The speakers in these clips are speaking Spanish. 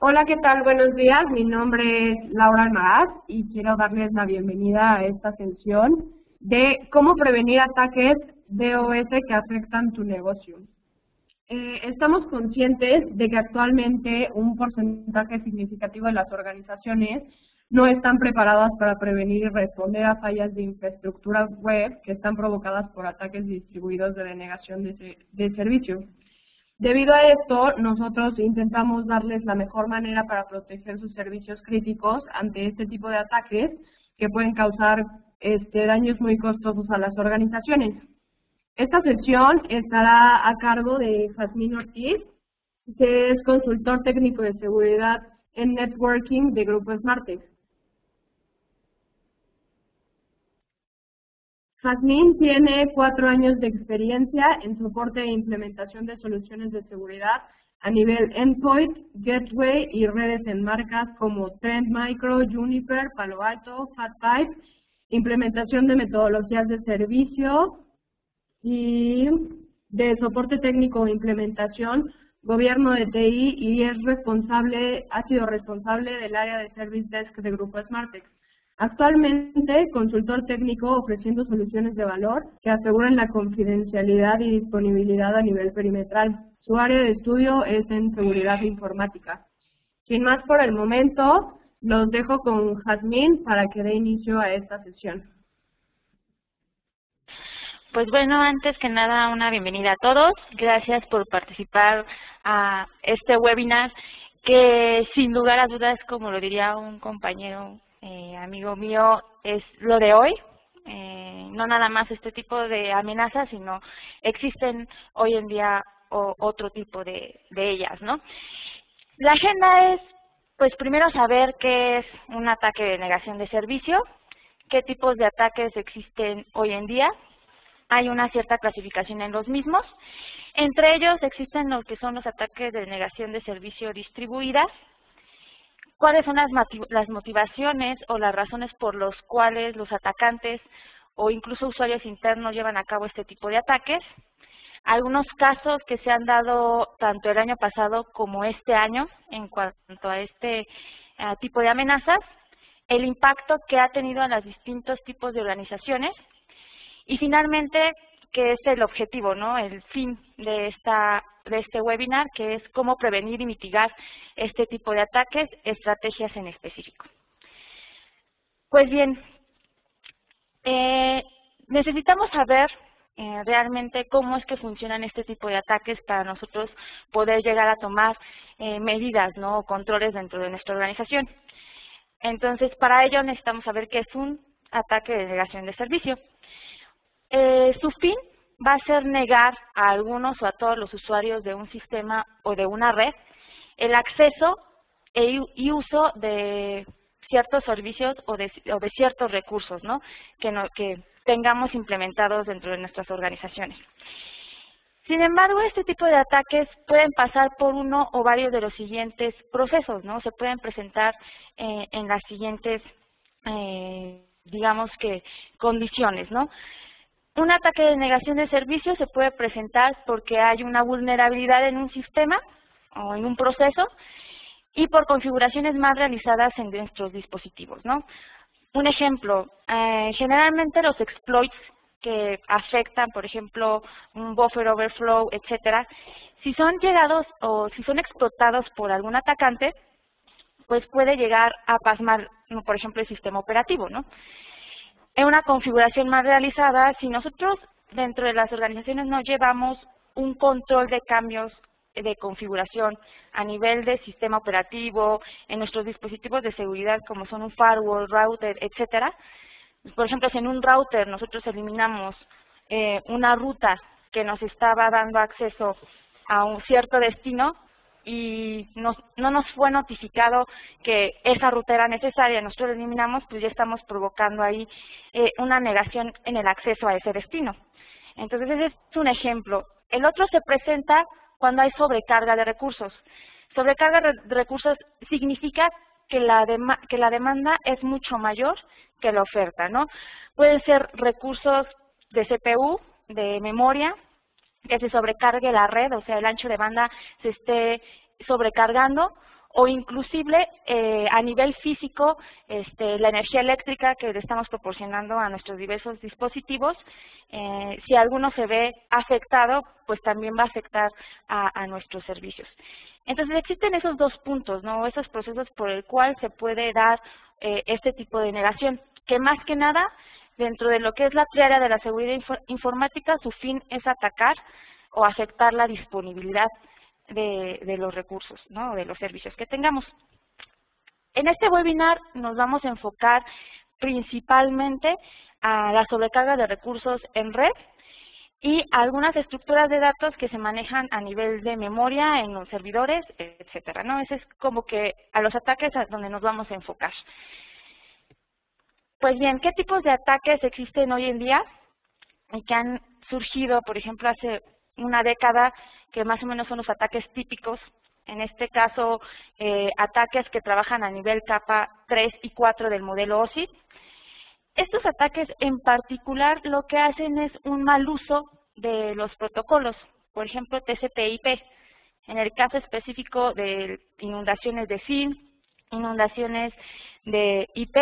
Hola, ¿qué tal? Buenos días. Mi nombre es Laura Almaraz y quiero darles la bienvenida a esta sesión de cómo prevenir ataques DOS que afectan tu negocio. Estamos conscientes de que actualmente un porcentaje significativo de las organizaciones no están preparadas para prevenir y responder a fallas de infraestructura web que están provocadas por ataques distribuidos de denegación de servicio. Debido a esto, nosotros intentamos darles la mejor manera para proteger sus servicios críticos ante este tipo de ataques que pueden causar daños muy costosos a las organizaciones. Esta sesión estará a cargo de Jazmín Ortiz, que es consultor técnico de seguridad en networking de Grupo Smartex. Jazmín tiene 4 años de experiencia en soporte e implementación de soluciones de seguridad a nivel endpoint, gateway y redes en marcas como Trend Micro, Juniper, Palo Alto, FatPipe, implementación de metodologías de servicio y de soporte técnico e implementación, gobierno de TI y ha sido responsable del área de Service Desk de Grupo Smartex. Actualmente, consultor técnico ofreciendo soluciones de valor que aseguren la confidencialidad y disponibilidad a nivel perimetral. Su área de estudio es en seguridad informática. Sin más por el momento, los dejo con Jazmín para que dé inicio a esta sesión. Pues bueno, antes que nada, una bienvenida a todos. Gracias por participar a este webinar que, sin lugar a dudas, como lo diría un compañero, amigo mío, es lo de hoy. No nada más este tipo de amenazas, sino existen hoy en día otro tipo de ellas, ¿no? La agenda es, pues primero saber qué es un ataque de negación de servicio, qué tipos de ataques existen hoy en día. Hay una cierta clasificación en los mismos. Entre ellos existen lo que son los ataques de negación de servicio distribuidas. ¿Cuáles son las motivaciones o las razones por las cuales los atacantes o incluso usuarios internos llevan a cabo este tipo de ataques? Algunos casos que se han dado tanto el año pasado como este año en cuanto a este tipo de amenazas. El impacto que ha tenido en los distintos tipos de organizaciones. Y finalmente, ¿qué es el objetivo, no? El fin de este webinar, que es cómo prevenir y mitigar este tipo de ataques, estrategias en específico. Pues bien, necesitamos saber realmente cómo es que funcionan este tipo de ataques para nosotros poder llegar a tomar medidas, ¿no? O controles dentro de nuestra organización. Entonces, para ello necesitamos saber qué es un ataque de negación de servicio. Su fin va a ser negar a algunos o a todos los usuarios de un sistema o de una red el acceso y uso de ciertos servicios o de ciertos recursos, ¿no? Que tengamos implementados dentro de nuestras organizaciones. Sin embargo, este tipo de ataques pueden pasar por uno o varios de los siguientes procesos, ¿no? Se pueden presentar en las siguientes, digamos que, condiciones, ¿no? Un ataque de negación de servicio se puede presentar porque hay una vulnerabilidad en un sistema o en un proceso y por configuraciones mal realizadas en nuestros dispositivos, ¿no? Un ejemplo, generalmente los exploits que afectan, por ejemplo, un buffer overflow, etcétera, si son llegados o si son explotados por algún atacante, pues puede llegar a pasmar, por ejemplo, el sistema operativo, ¿no? En una configuración mal realizada, si nosotros dentro de las organizaciones no llevamos un control de cambios de configuración a nivel de sistema operativo, en nuestros dispositivos de seguridad como son un firewall, router, etcétera. Por ejemplo, si en un router nosotros eliminamos una ruta que nos estaba dando acceso a un cierto destino, y no nos fue notificado que esa ruta era necesaria, nosotros la eliminamos, pues ya estamos provocando ahí una negación en el acceso a ese destino. Entonces, ese es un ejemplo. El otro se presenta cuando hay sobrecarga de recursos. Sobrecarga de recursos significa que la demanda es mucho mayor que la oferta, ¿no? Pueden ser recursos de CPU, de memoria, que se sobrecargue la red, o sea, el ancho de banda se esté sobrecargando, o inclusive a nivel físico, la energía eléctrica que le estamos proporcionando a nuestros diversos dispositivos, si alguno se ve afectado, pues también va a afectar a nuestros servicios. Entonces existen esos dos puntos, ¿no? Esos procesos por el cual se puede dar este tipo de negación, que más que nada, dentro de lo que es la triada de la seguridad informática, su fin es atacar o afectar la disponibilidad de los recursos, ¿no? De los servicios que tengamos. En este webinar nos vamos a enfocar principalmente a la sobrecarga de recursos en red y algunas estructuras de datos que se manejan a nivel de memoria en los servidores, etcétera, ¿no? Ese es como que a los ataques a donde nos vamos a enfocar. Pues bien, ¿qué tipos de ataques existen hoy en día y que han surgido, por ejemplo, hace una década, que más o menos son los ataques típicos? En este caso, ataques que trabajan a nivel capa 3 y 4 del modelo OSI. Estos ataques en particular lo que hacen es un mal uso de los protocolos, por ejemplo TCP/IP. En el caso específico de inundaciones de SYN, inundaciones de IP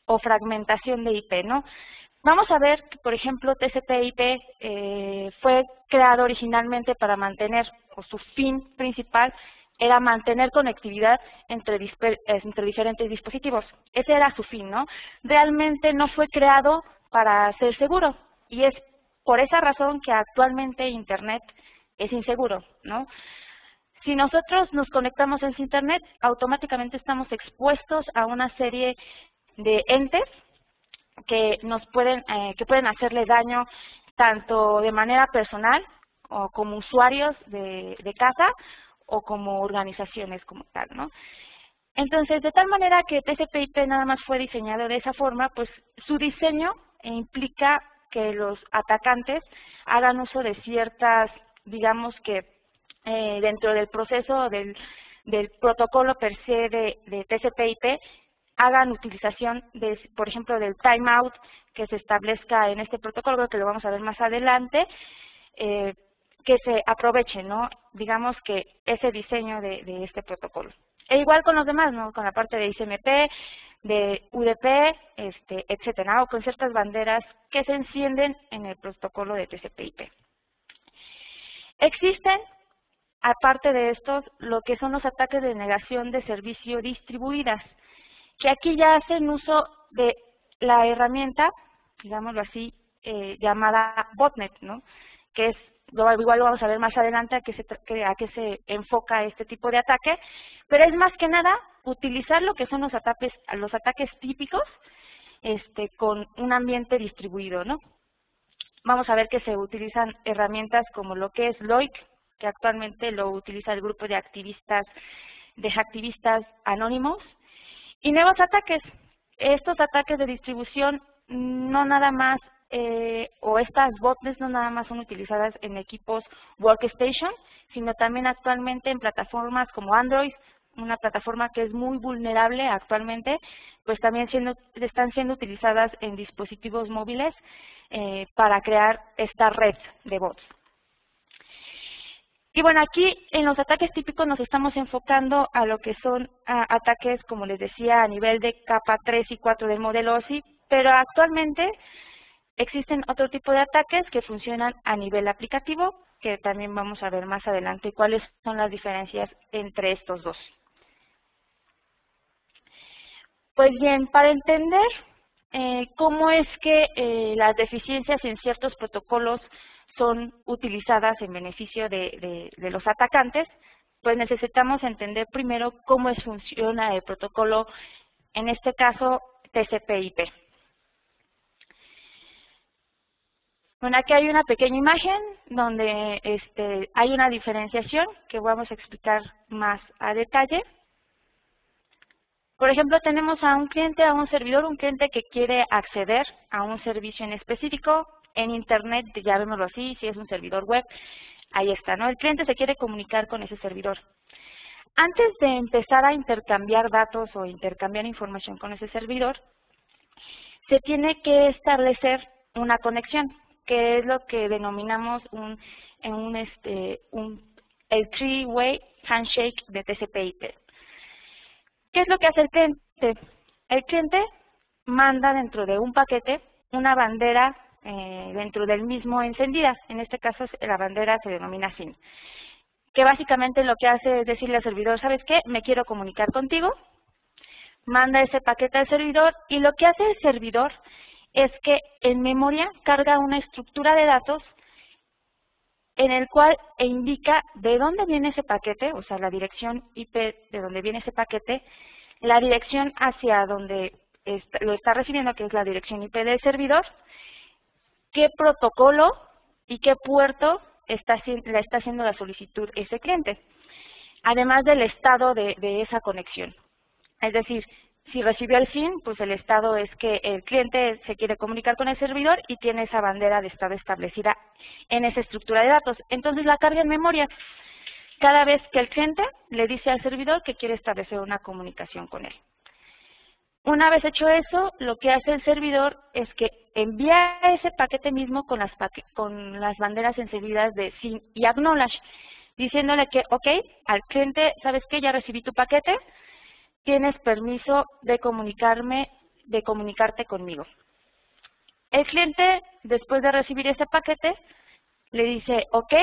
o fragmentación de IP, ¿no? Vamos a ver que, por ejemplo, TCP/IP fue creado originalmente para mantener, o su fin principal era mantener conectividad entre diferentes dispositivos. Ese era su fin, ¿no? Realmente no fue creado para ser seguro, y es por esa razón que actualmente Internet es inseguro, ¿no? Si nosotros nos conectamos en Internet, automáticamente estamos expuestos a una serie de entes que pueden hacerle daño tanto de manera personal o como usuarios de casa o como organizaciones como tal, ¿no? Entonces, de tal manera que TCP/IP nada más fue diseñado de esa forma, pues su diseño implica que los atacantes hagan uso de ciertas, digamos que dentro del proceso del protocolo per se de TCP/IP, hagan utilización, por ejemplo, del timeout que se establezca en este protocolo, que lo vamos a ver más adelante, que se aproveche, ¿no? Digamos que ese diseño de este protocolo. E igual con los demás, ¿no? Con la parte de ICMP, de UDP, etcétera, o con ciertas banderas que se encienden en el protocolo de TCP/IP. Existen, aparte de estos, lo que son los ataques de negación de servicio distribuidas, que aquí ya hacen uso de la herramienta, digámoslo así, llamada botnet, ¿no? Que es, igual lo vamos a ver más adelante a qué se enfoca este tipo de ataque, pero es más que nada utilizar lo que son los ataques típicos con un ambiente distribuido, ¿no? Vamos a ver que se utilizan herramientas como lo que es Loic, que actualmente lo utiliza el grupo de hacktivistas anónimos, y nuevos ataques. Estos ataques de distribución no nada más, o estas botnets no nada más son utilizadas en equipos workstation, sino también actualmente en plataformas como Android, una plataforma que es muy vulnerable actualmente, pues también están siendo utilizadas en dispositivos móviles para crear esta red de bots. Y bueno, aquí en los ataques típicos nos estamos enfocando a lo que son ataques, como les decía, a nivel de capa 3 y 4 del modelo OSI, pero actualmente existen otro tipo de ataques que funcionan a nivel aplicativo, que también vamos a ver más adelante cuáles son las diferencias entre estos dos. Pues bien, para entender cómo es que las deficiencias en ciertos protocolos son utilizadas en beneficio de los atacantes, pues necesitamos entender primero cómo funciona el protocolo, en este caso TCP/IP. Bueno, aquí hay una pequeña imagen donde hay una diferenciación que vamos a explicar más a detalle. Por ejemplo, tenemos a un cliente, a un servidor, un cliente que quiere acceder a un servicio en específico en Internet, llamémoslo así, si es un servidor web, ahí está, ¿no? El cliente se quiere comunicar con ese servidor. Antes de empezar a intercambiar datos o intercambiar información con ese servidor, se tiene que establecer una conexión, que es lo que denominamos el three-way handshake de TCP/IP. es lo que hace el cliente? El cliente manda dentro de un paquete una bandera dentro del mismo encendida. En este caso la bandera se denomina SYN, que básicamente lo que hace es decirle al servidor, ¿sabes qué? Me quiero comunicar contigo. Manda ese paquete al servidor y lo que hace el servidor es que en memoria carga una estructura de datos en el cual indica de dónde viene ese paquete, o sea, la dirección IP de donde viene ese paquete, la dirección hacia donde lo está recibiendo, que es la dirección IP del servidor, qué protocolo y qué puerto le está haciendo la solicitud ese cliente, además del estado de esa conexión. Es decir, si recibió el SYN, pues el estado es que el cliente se quiere comunicar con el servidor y tiene esa bandera de estado establecida en esa estructura de datos. Entonces la carga en memoria cada vez que el cliente le dice al servidor que quiere establecer una comunicación con él. Una vez hecho eso, lo que hace el servidor es que envía ese paquete mismo con las banderas encendidas de SYN y Acknowledge, diciéndole que, ok, al cliente, ¿sabes qué? Ya recibí tu paquete, tienes permiso de comunicarte conmigo. El cliente, después de recibir ese paquete, le dice, ok,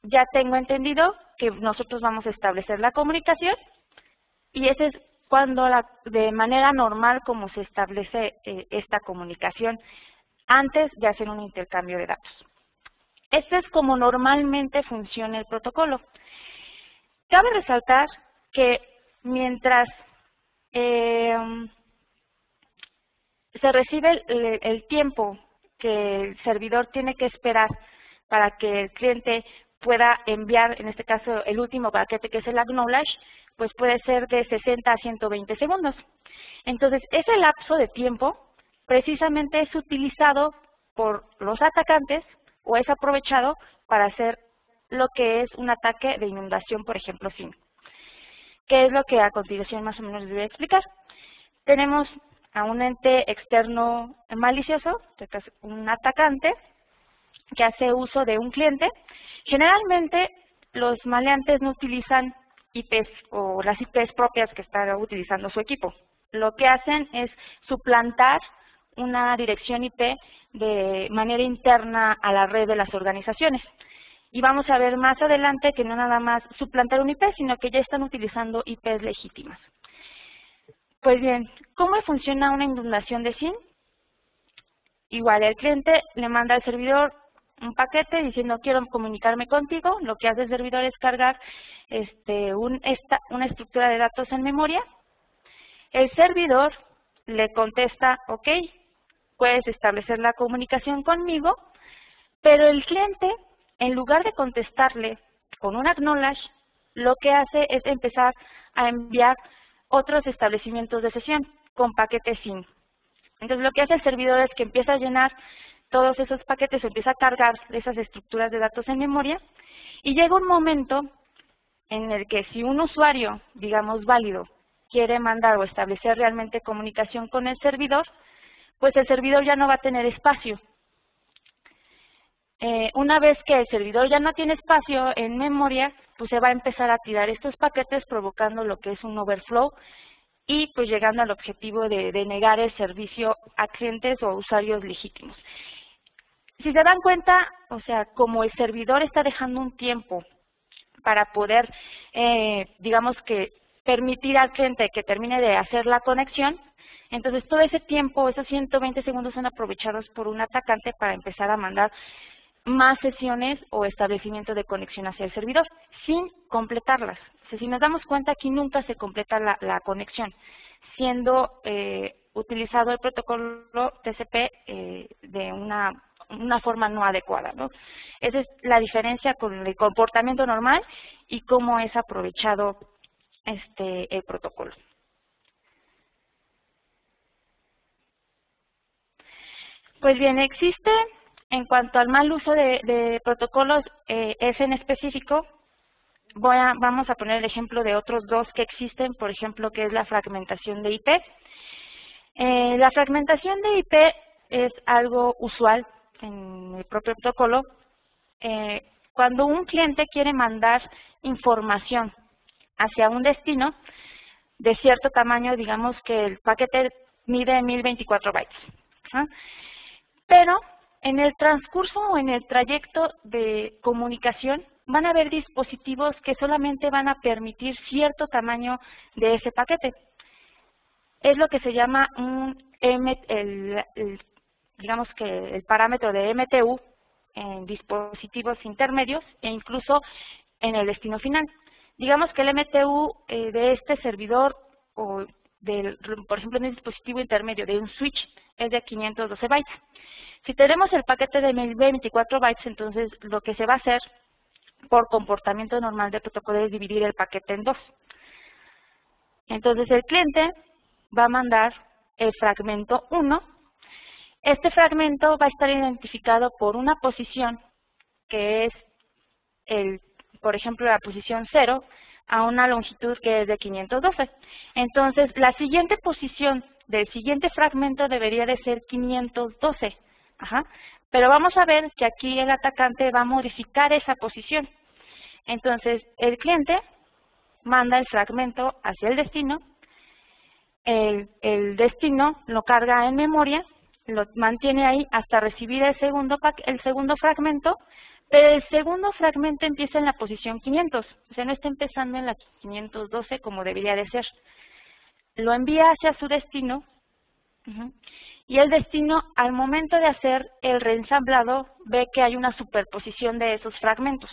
ya tengo entendido que nosotros vamos a establecer la comunicación, y ese es cuando de manera normal como se establece esta comunicación antes de hacer un intercambio de datos. Este es como normalmente funciona el protocolo. Cabe resaltar que mientras se recibe el tiempo que el servidor tiene que esperar para que el cliente pueda enviar, en este caso, el último paquete que es el Acknowledge, pues puede ser de 60 a 120 segundos. Entonces, ese lapso de tiempo precisamente es utilizado por los atacantes o es aprovechado para hacer lo que es un ataque de inundación, por ejemplo, SYN. ¿Qué es lo que a continuación más o menos les voy a explicar? Tenemos a un ente externo malicioso, un atacante, que hace uso de un cliente. Generalmente los maleantes no utilizan IPs o las IPs propias que está utilizando su equipo. Lo que hacen es suplantar una dirección IP de manera interna a la red de las organizaciones. Y vamos a ver más adelante que no nada más suplantar un IP, sino que ya están utilizando IPs legítimas. Pues bien, ¿cómo funciona una inundación de SYN? Igual, el cliente le manda al servidor un paquete diciendo quiero comunicarme contigo. Lo que hace el servidor es cargar una estructura de datos en memoria. El servidor le contesta, ok, puedes establecer la comunicación conmigo, pero el cliente, en lugar de contestarle con un acknowledge, lo que hace es empezar a enviar otros establecimientos de sesión con paquetes SYN. Entonces lo que hace el servidor es que empieza a llenar todos esos paquetes, empieza a cargar esas estructuras de datos en memoria, y llega un momento en el que si un usuario, digamos válido, quiere mandar o establecer realmente comunicación con el servidor, pues el servidor ya no va a tener espacio. Una vez que el servidor ya no tiene espacio en memoria, pues se va a empezar a tirar estos paquetes provocando lo que es un overflow y pues llegando al objetivo de negar el servicio a clientes o usuarios legítimos. Si se dan cuenta, o sea, como el servidor está dejando un tiempo para poder, digamos que permitir al cliente que termine de hacer la conexión, entonces todo ese tiempo, esos 120 segundos son aprovechados por un atacante para empezar a mandar más sesiones o establecimiento de conexión hacia el servidor, sin completarlas. O sea, si nos damos cuenta, aquí nunca se completa la conexión, siendo utilizado el protocolo TCP de una forma no adecuada, ¿no? Esa es la diferencia con el comportamiento normal y cómo es aprovechado el protocolo. Pues bien, existe, en cuanto al mal uso de protocolos, ese en específico, vamos a poner el ejemplo de otros dos que existen, por ejemplo, que es la fragmentación de IP. La fragmentación de IP es algo usual en el propio protocolo. Cuando un cliente quiere mandar información hacia un destino, de cierto tamaño, digamos que el paquete mide 1024 bytes. Pero en el transcurso o en el trayecto de comunicación van a haber dispositivos que solamente van a permitir cierto tamaño de ese paquete. Es lo que se llama digamos que el parámetro de MTU en dispositivos intermedios e incluso en el destino final. Digamos que el MTU de este servidor o por ejemplo, en un dispositivo intermedio de un switch es de 512 bytes. Si tenemos el paquete de 1024 bytes, entonces lo que se va a hacer por comportamiento normal del protocolo es dividir el paquete en dos. Entonces el cliente va a mandar el fragmento 1. Este fragmento va a estar identificado por una posición que es, por ejemplo, la posición 0 a una longitud que es de 512. Entonces, la siguiente posición del siguiente fragmento debería de ser 512. Pero vamos a ver que aquí el atacante va a modificar esa posición. Entonces, el cliente manda el fragmento hacia el destino. El destino lo carga en memoria, lo mantiene ahí hasta recibir el segundo fragmento, pero el segundo fragmento empieza en la posición 500, o sea, no está empezando en la 512 como debería de ser. Lo envía hacia su destino, y el destino, al momento de hacer el reensamblado, ve que hay una superposición de esos fragmentos.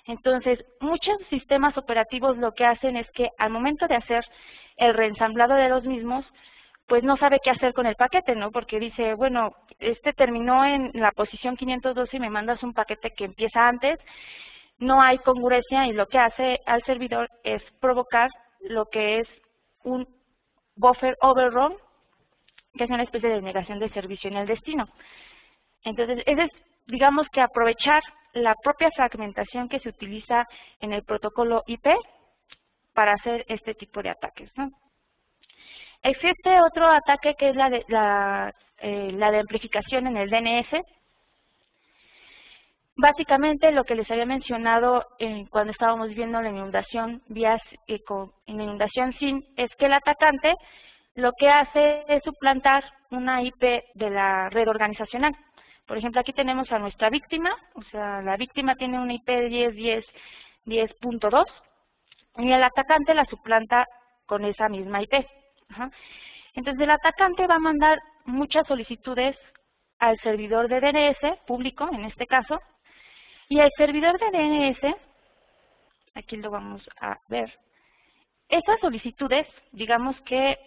Entonces, muchos sistemas operativos lo que hacen es que al momento de hacer el reensamblado de los mismos, pues no sabe qué hacer con el paquete, ¿no? Porque dice, bueno, este terminó en la posición 512 y me mandas un paquete que empieza antes, no hay congruencia y lo que hace al servidor es provocar lo que es un buffer overrun, que es una especie de negación de servicio en el destino. Entonces, ese es, digamos que aprovechar la propia fragmentación que se utiliza en el protocolo IP para hacer este tipo de ataques, ¿no? Existe otro ataque que es la de amplificación en el DNS. Básicamente lo que les había mencionado cuando estábamos viendo la inundación en inundación SYN es que el atacante lo que hace es suplantar una IP de la red organizacional. Por ejemplo, aquí tenemos a nuestra víctima, o sea, la víctima tiene una IP de 10.10.10.2 y el atacante la suplanta con esa misma IP. Entonces el atacante va a mandar muchas solicitudes al servidor de DNS público, en este caso, y el servidor de DNS, aquí lo vamos a ver, esas solicitudes, digamos que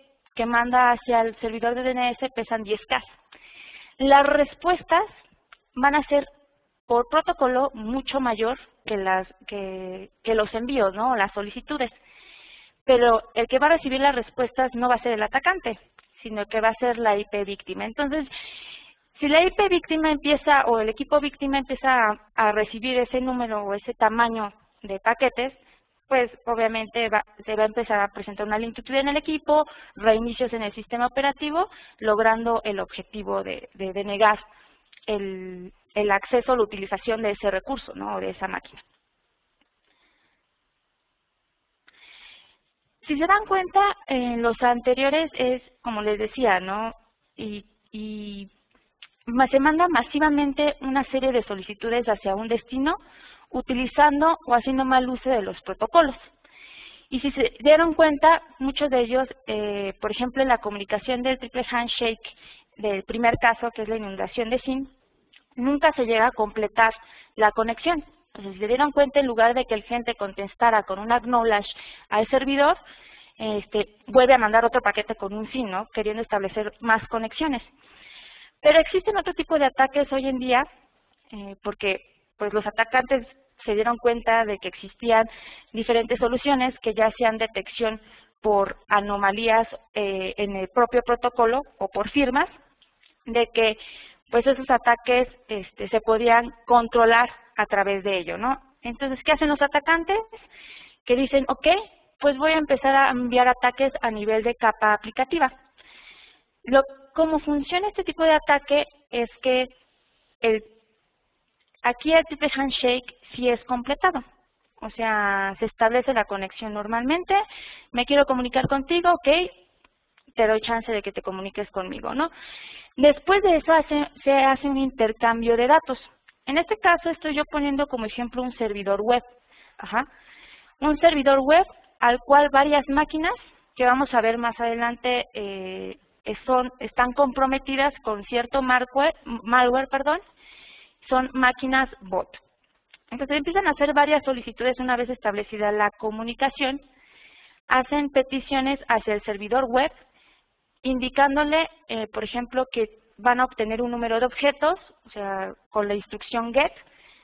manda hacia el servidor de DNS pesan 10K. Las respuestas van a ser por protocolo mucho mayor que los envíos, ¿no? Las solicitudes. Pero el que va a recibir las respuestas no va a ser el atacante, sino que va a ser la IP víctima. Entonces, si la IP víctima empieza, o el equipo víctima empieza a recibir ese número o ese tamaño de paquetes, pues obviamente se va a empezar a presentar una lentitud en el equipo, reinicios en el sistema operativo, logrando el objetivo de denegar el acceso o la utilización de ese recurso, ¿no? O de esa máquina. Si se dan cuenta, en los anteriores es, como les decía, ¿no? Y se manda masivamente una serie de solicitudes hacia un destino utilizando o haciendo mal uso de los protocolos. Y si se dieron cuenta, muchos de ellos, por ejemplo, en la comunicación del triple handshake del primer caso, que es la inundación de SYN, nunca se llega a completar la conexión. Entonces, si se dieron cuenta, en lugar de que el cliente contestara con un acknowledge al servidor, vuelve a mandar otro paquete con un SYN, ¿no? Queriendo establecer más conexiones. Pero existen otro tipo de ataques hoy en día, porque pues los atacantes se dieron cuenta de que existían diferentes soluciones que ya hacían detección por anomalías en el propio protocolo o por firmas, de que pues esos ataques se podían controlar a través de ello, ¿no? Entonces, ¿qué hacen los atacantes? Que dicen, ok, pues voy a empezar a enviar ataques a nivel de capa aplicativa. Cómo funciona este tipo de ataque es que aquí el triple handshake sí es completado. O sea, se establece la conexión normalmente, me quiero comunicar contigo, ok, te doy chance de que te comuniques conmigo, ¿no? Después de eso se hace un intercambio de datos. En este caso estoy yo poniendo como ejemplo un servidor web. Ajá. Un servidor web al cual varias máquinas, que vamos a ver más adelante, están comprometidas con cierto malware, son máquinas bot. Entonces empiezan a hacer varias solicitudes una vez establecida la comunicación, hacen peticiones hacia el servidor web, indicándole, por ejemplo, que van a obtener un número de objetos, o sea, con la instrucción get,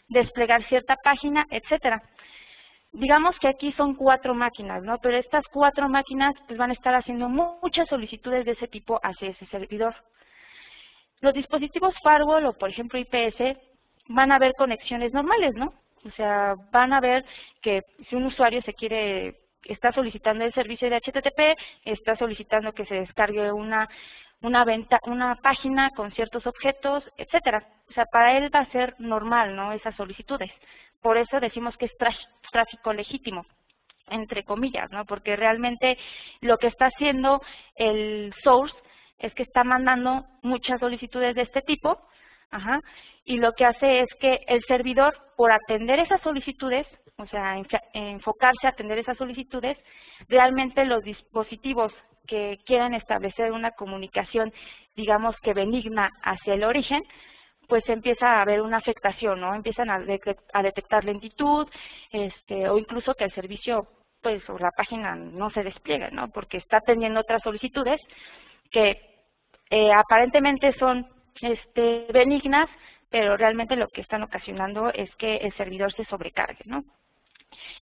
desplegar cierta página, etcétera. Digamos que aquí son 4 máquinas, ¿no? Pero estas 4 máquinas pues van a estar haciendo muchas solicitudes de ese tipo hacia ese servidor. Los dispositivos firewall o, por ejemplo, IPS van a ver conexiones normales, ¿no? O sea, van a ver que si un usuario está solicitando el servicio de HTTP, está solicitando que se descargue una página con ciertos objetos, etcétera. O sea, para él va a ser normal, ¿no? Esas solicitudes. Por eso decimos que es tráfico legítimo, entre comillas, ¿no? Porque realmente lo que está haciendo el source es que está mandando muchas solicitudes de este tipo, ajá, y lo que hace es que el servidor, por atender esas solicitudes, o sea, enfocarse a atender esas solicitudes, realmente los dispositivos que quieran establecer una comunicación, digamos que benigna hacia el origen, pues empieza a haber una afectación, ¿no? Empiezan a detectar lentitud, o incluso que el servicio, pues, o la página no se despliegue, ¿no? Porque está teniendo otras solicitudes que aparentemente son benignas, pero realmente lo que están ocasionando es que el servidor se sobrecargue, ¿no?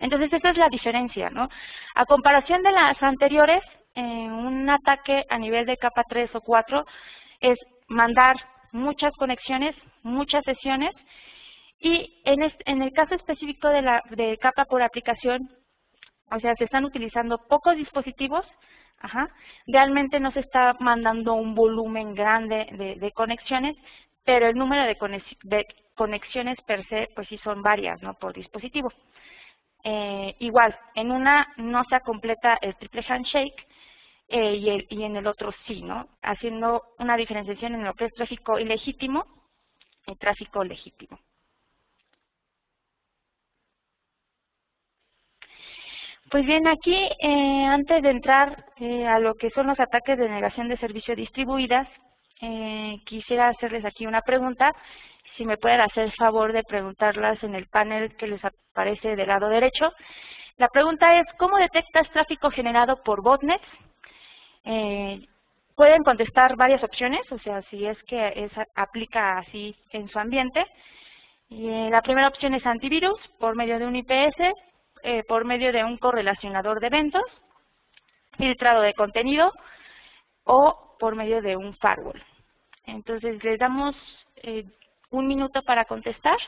Entonces, esa es la diferencia, ¿no? A comparación de las anteriores, un ataque a nivel de capa 3 o 4 es mandar muchas conexiones, muchas sesiones, y en el caso específico de capa por aplicación, o sea, se están utilizando pocos dispositivos, ajá, realmente no se está mandando un volumen grande de conexiones, pero el número de conexiones per se, pues sí son varias, ¿no? Por dispositivo. Igual, en una no se completa el triple handshake y en el otro sí, ¿no? Haciendo una diferenciación en lo que es tráfico ilegítimo y tráfico legítimo. Pues bien, aquí antes de entrar a lo que son los ataques de negación de servicio distribuidas, quisiera hacerles aquí una pregunta. Si me pueden hacer el favor de preguntarlas en el panel que les aparece del lado derecho. La pregunta es, ¿cómo detectas tráfico generado por botnets? Pueden contestar varias opciones, o sea, si es que aplica así en su ambiente. La primera opción es antivirus, por medio de un IPS, por medio de un correlacionador de eventos, filtrado de contenido o por medio de un firewall. Entonces, les damos un minuto para contestar.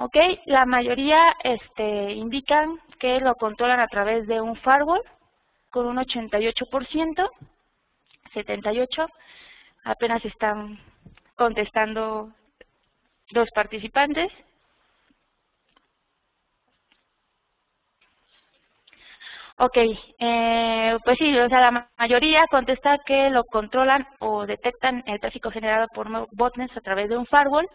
Ok, la mayoría indican que lo controlan a través de un firewall con un 88%, 78%, apenas están contestando 2 participantes. Ok, pues sí, o sea, la mayoría contesta que lo controlan o detectan el tráfico generado por botnets a través de un firewall.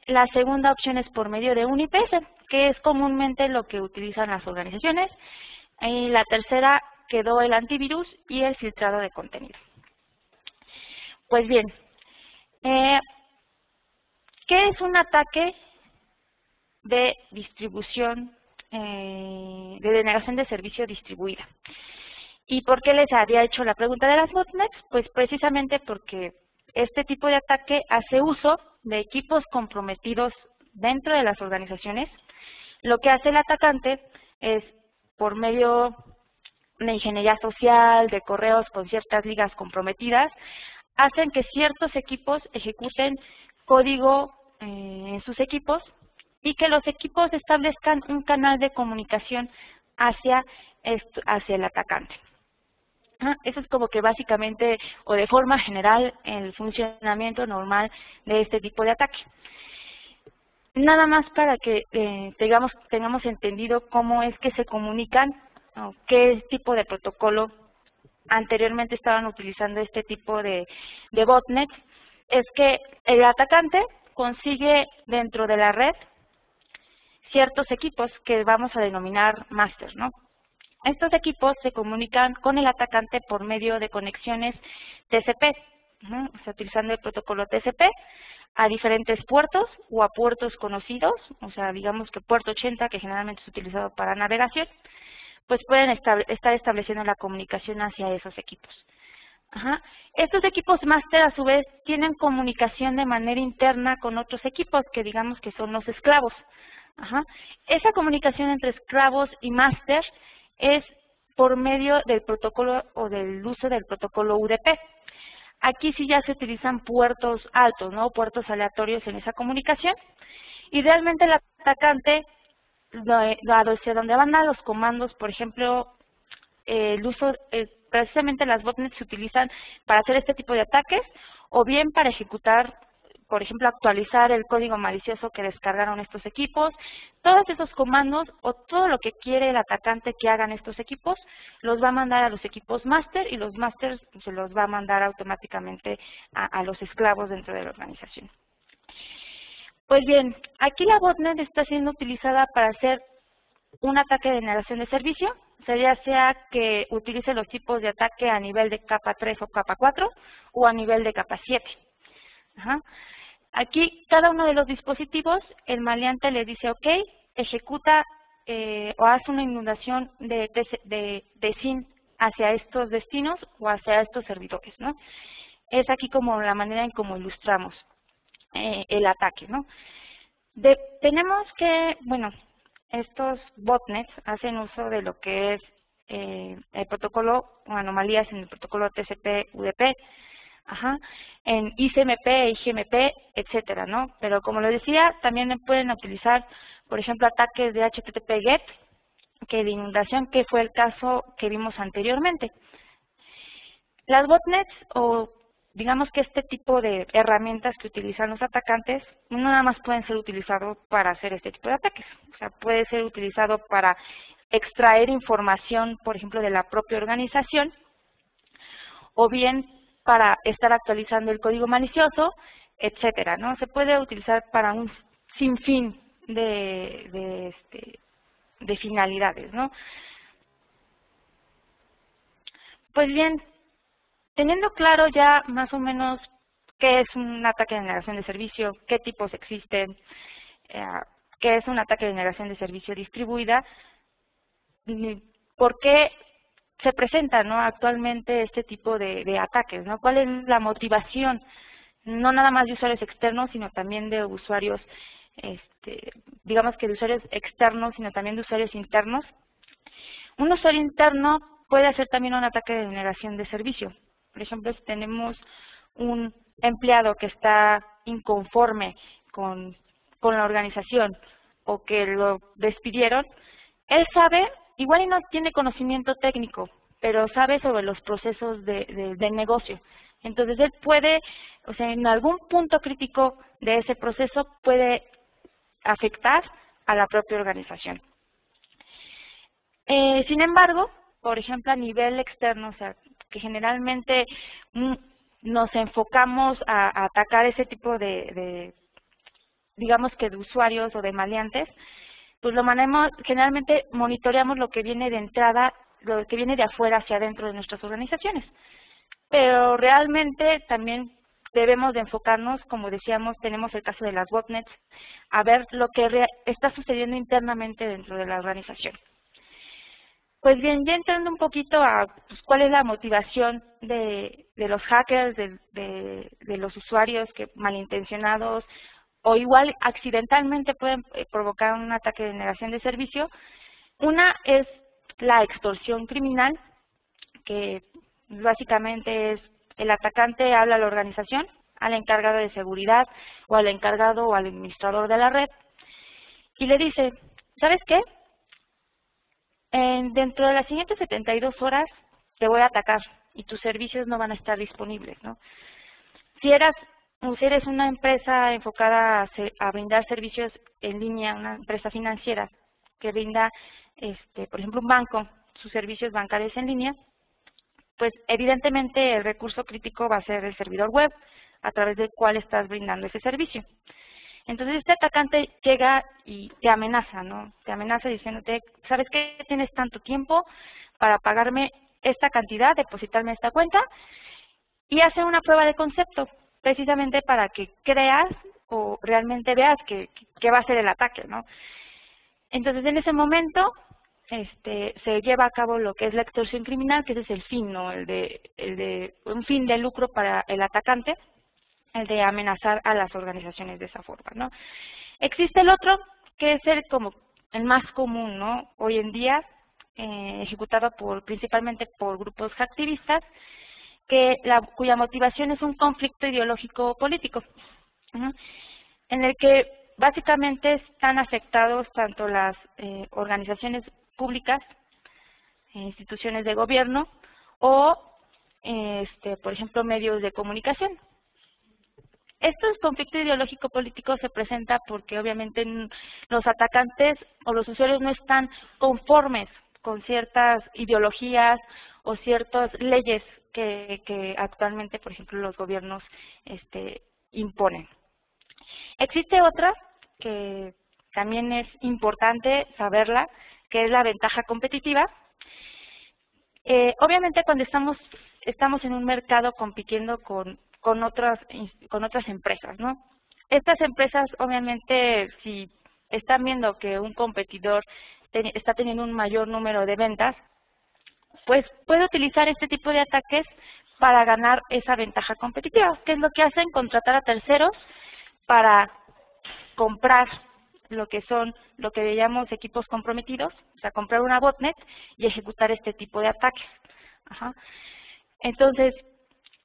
La segunda opción es por medio de un IPS, que es comúnmente lo que utilizan las organizaciones. Y la tercera quedó el antivirus y el filtrado de contenido. Pues bien, ¿qué es un ataque de distribución, de denegación de servicio distribuida? ¿Y por qué les había hecho la pregunta de las botnets? Pues precisamente porque este tipo de ataque hace uso de equipos comprometidos dentro de las organizaciones. Lo que hace el atacante es, por medio de ingeniería social, de correos con ciertas ligas comprometidas, hacen que ciertos equipos ejecuten código en sus equipos y que los equipos establezcan un canal de comunicación hacia el atacante. Eso es como que básicamente o de forma general el funcionamiento normal de este tipo de ataque. Nada más para que tengamos entendido cómo es que se comunican o qué tipo de protocolo anteriormente estaban utilizando este tipo de botnets, es que el atacante consigue dentro de la red ciertos equipos que vamos a denominar masters, ¿no? Estos equipos se comunican con el atacante por medio de conexiones TCP, ¿no? O sea, utilizando el protocolo TCP a diferentes puertos o a puertos conocidos, o sea, digamos que puerto 80, que generalmente es utilizado para navegación, pues pueden estar estableciendo la comunicación hacia esos equipos. Estos equipos máster, a su vez, tienen comunicación de manera interna con otros equipos, que digamos que son los esclavos. Esa comunicación entre esclavos y máster es por medio del protocolo o del uso del protocolo UDP. Aquí sí ya se utilizan puertos altos, ¿no? Puertos aleatorios en esa comunicación. Idealmente el atacante, hacia donde van a los comandos, por ejemplo, precisamente las botnets se utilizan para hacer este tipo de ataques o bien para ejecutar, por ejemplo, actualizar el código malicioso que descargaron estos equipos. Todos esos comandos o todo lo que quiere el atacante que hagan estos equipos, los va a mandar a los equipos máster y los másters se los va a mandar automáticamente a los esclavos dentro de la organización. Pues bien, aquí la botnet está siendo utilizada para hacer un ataque de negación de servicio, ya sea que utilice los tipos de ataque a nivel de capa 3 o capa 4 o a nivel de capa 7. Aquí, cada uno de los dispositivos, el maleante le dice, ok, ejecuta o hace una inundación de SYN hacia estos destinos o hacia estos servidores, ¿no? Es aquí como la manera en cómo ilustramos el ataque, ¿no? Tenemos que, bueno, estos botnets hacen uso de lo que es el protocolo o anomalías en el protocolo TCP/UDP, en ICMP, IGMP, etcétera, ¿no? Pero como lo decía, también pueden utilizar, por ejemplo, ataques de HTTP/GET, que de inundación, que fue el caso que vimos anteriormente. Las botnets, o digamos que este tipo de herramientas que utilizan los atacantes, no nada más pueden ser utilizados para hacer este tipo de ataques. O sea, puede ser utilizado para extraer información, por ejemplo, de la propia organización, o bien para estar actualizando el código malicioso, etcétera, ¿no? Se puede utilizar para un sinfín de finalidades, ¿no? Pues bien, teniendo claro ya más o menos qué es un ataque de negación de servicio, qué tipos existen, qué es un ataque de negación de servicio distribuida, por qué se presenta, ¿no?, actualmente este tipo de ataques, ¿no? ¿Cuál es la motivación? No nada más de usuarios externos, sino también de usuarios, digamos que de usuarios externos, sino también de usuarios internos. Un usuario interno puede hacer también un ataque de negación de servicio. Por ejemplo, si tenemos un empleado que está inconforme con la organización o que lo despidieron, él sabe, igual y no tiene conocimiento técnico, pero sabe sobre los procesos de negocio. Entonces, él puede, o sea, en algún punto crítico de ese proceso puede afectar a la propia organización. Sin embargo, por ejemplo, a nivel externo, o sea, que generalmente nos enfocamos a atacar ese tipo digamos que de usuarios o de maleantes, pues generalmente monitoreamos lo que viene de entrada, lo que viene de afuera hacia adentro de nuestras organizaciones. Pero realmente también debemos de enfocarnos, como decíamos, tenemos el caso de las botnets, a ver lo que está sucediendo internamente dentro de la organización. Pues bien, ya entrando un poquito a cuál es la motivación de los hackers, de los usuarios que malintencionados o igual accidentalmente pueden provocar un ataque de negación de servicio. Una es la extorsión criminal, que básicamente es el atacante habla a la organización, al encargado de seguridad o al encargado o al administrador de la red, y le dice, ¿sabes qué? Dentro de las siguientes 72 horas te voy a atacar y tus servicios no van a estar disponibles, ¿no? Si eres una empresa enfocada a brindar servicios en línea, una empresa financiera que brinda, por ejemplo, un banco, sus servicios bancarios en línea, pues evidentemente el recurso crítico va a ser el servidor web a través del cual estás brindando ese servicio. Entonces este atacante llega y te amenaza, ¿no? Te amenaza diciéndote, ¿sabes qué? Tienes tanto tiempo para pagarme esta cantidad, depositarme esta cuenta, y hace una prueba de concepto, precisamente para que creas o realmente veas que va a ser el ataque, ¿no? Entonces en ese momento se lleva a cabo lo que es la extorsión criminal, que ese es el fin, ¿no? El de un fin de lucro para el atacante, el de amenazar a las organizaciones de esa forma, ¿no? Existe el otro, que es como el más común, ¿no? Hoy en día, ejecutado principalmente por grupos hacktivistas, cuya motivación es un conflicto ideológico político, en el que básicamente están afectados tanto las organizaciones públicas, instituciones de gobierno o, por ejemplo, medios de comunicación. Estos conflictos ideológico políticos se presentan porque obviamente los atacantes o los usuarios no están conformes con ciertas ideologías o ciertas leyes que actualmente, por ejemplo, los gobiernos imponen. Existe otra que también es importante saberla, que es la ventaja competitiva. Obviamente cuando estamos en un mercado compitiendo con otras empresas, ¿no? Estas empresas, obviamente, si están viendo que un competidor está teniendo un mayor número de ventas, pues puede utilizar este tipo de ataques para ganar esa ventaja competitiva. ¿Qué es lo que hacen? Contratar a terceros para comprar lo que llamamos equipos comprometidos, o sea, comprar una botnet y ejecutar este tipo de ataques. Entonces,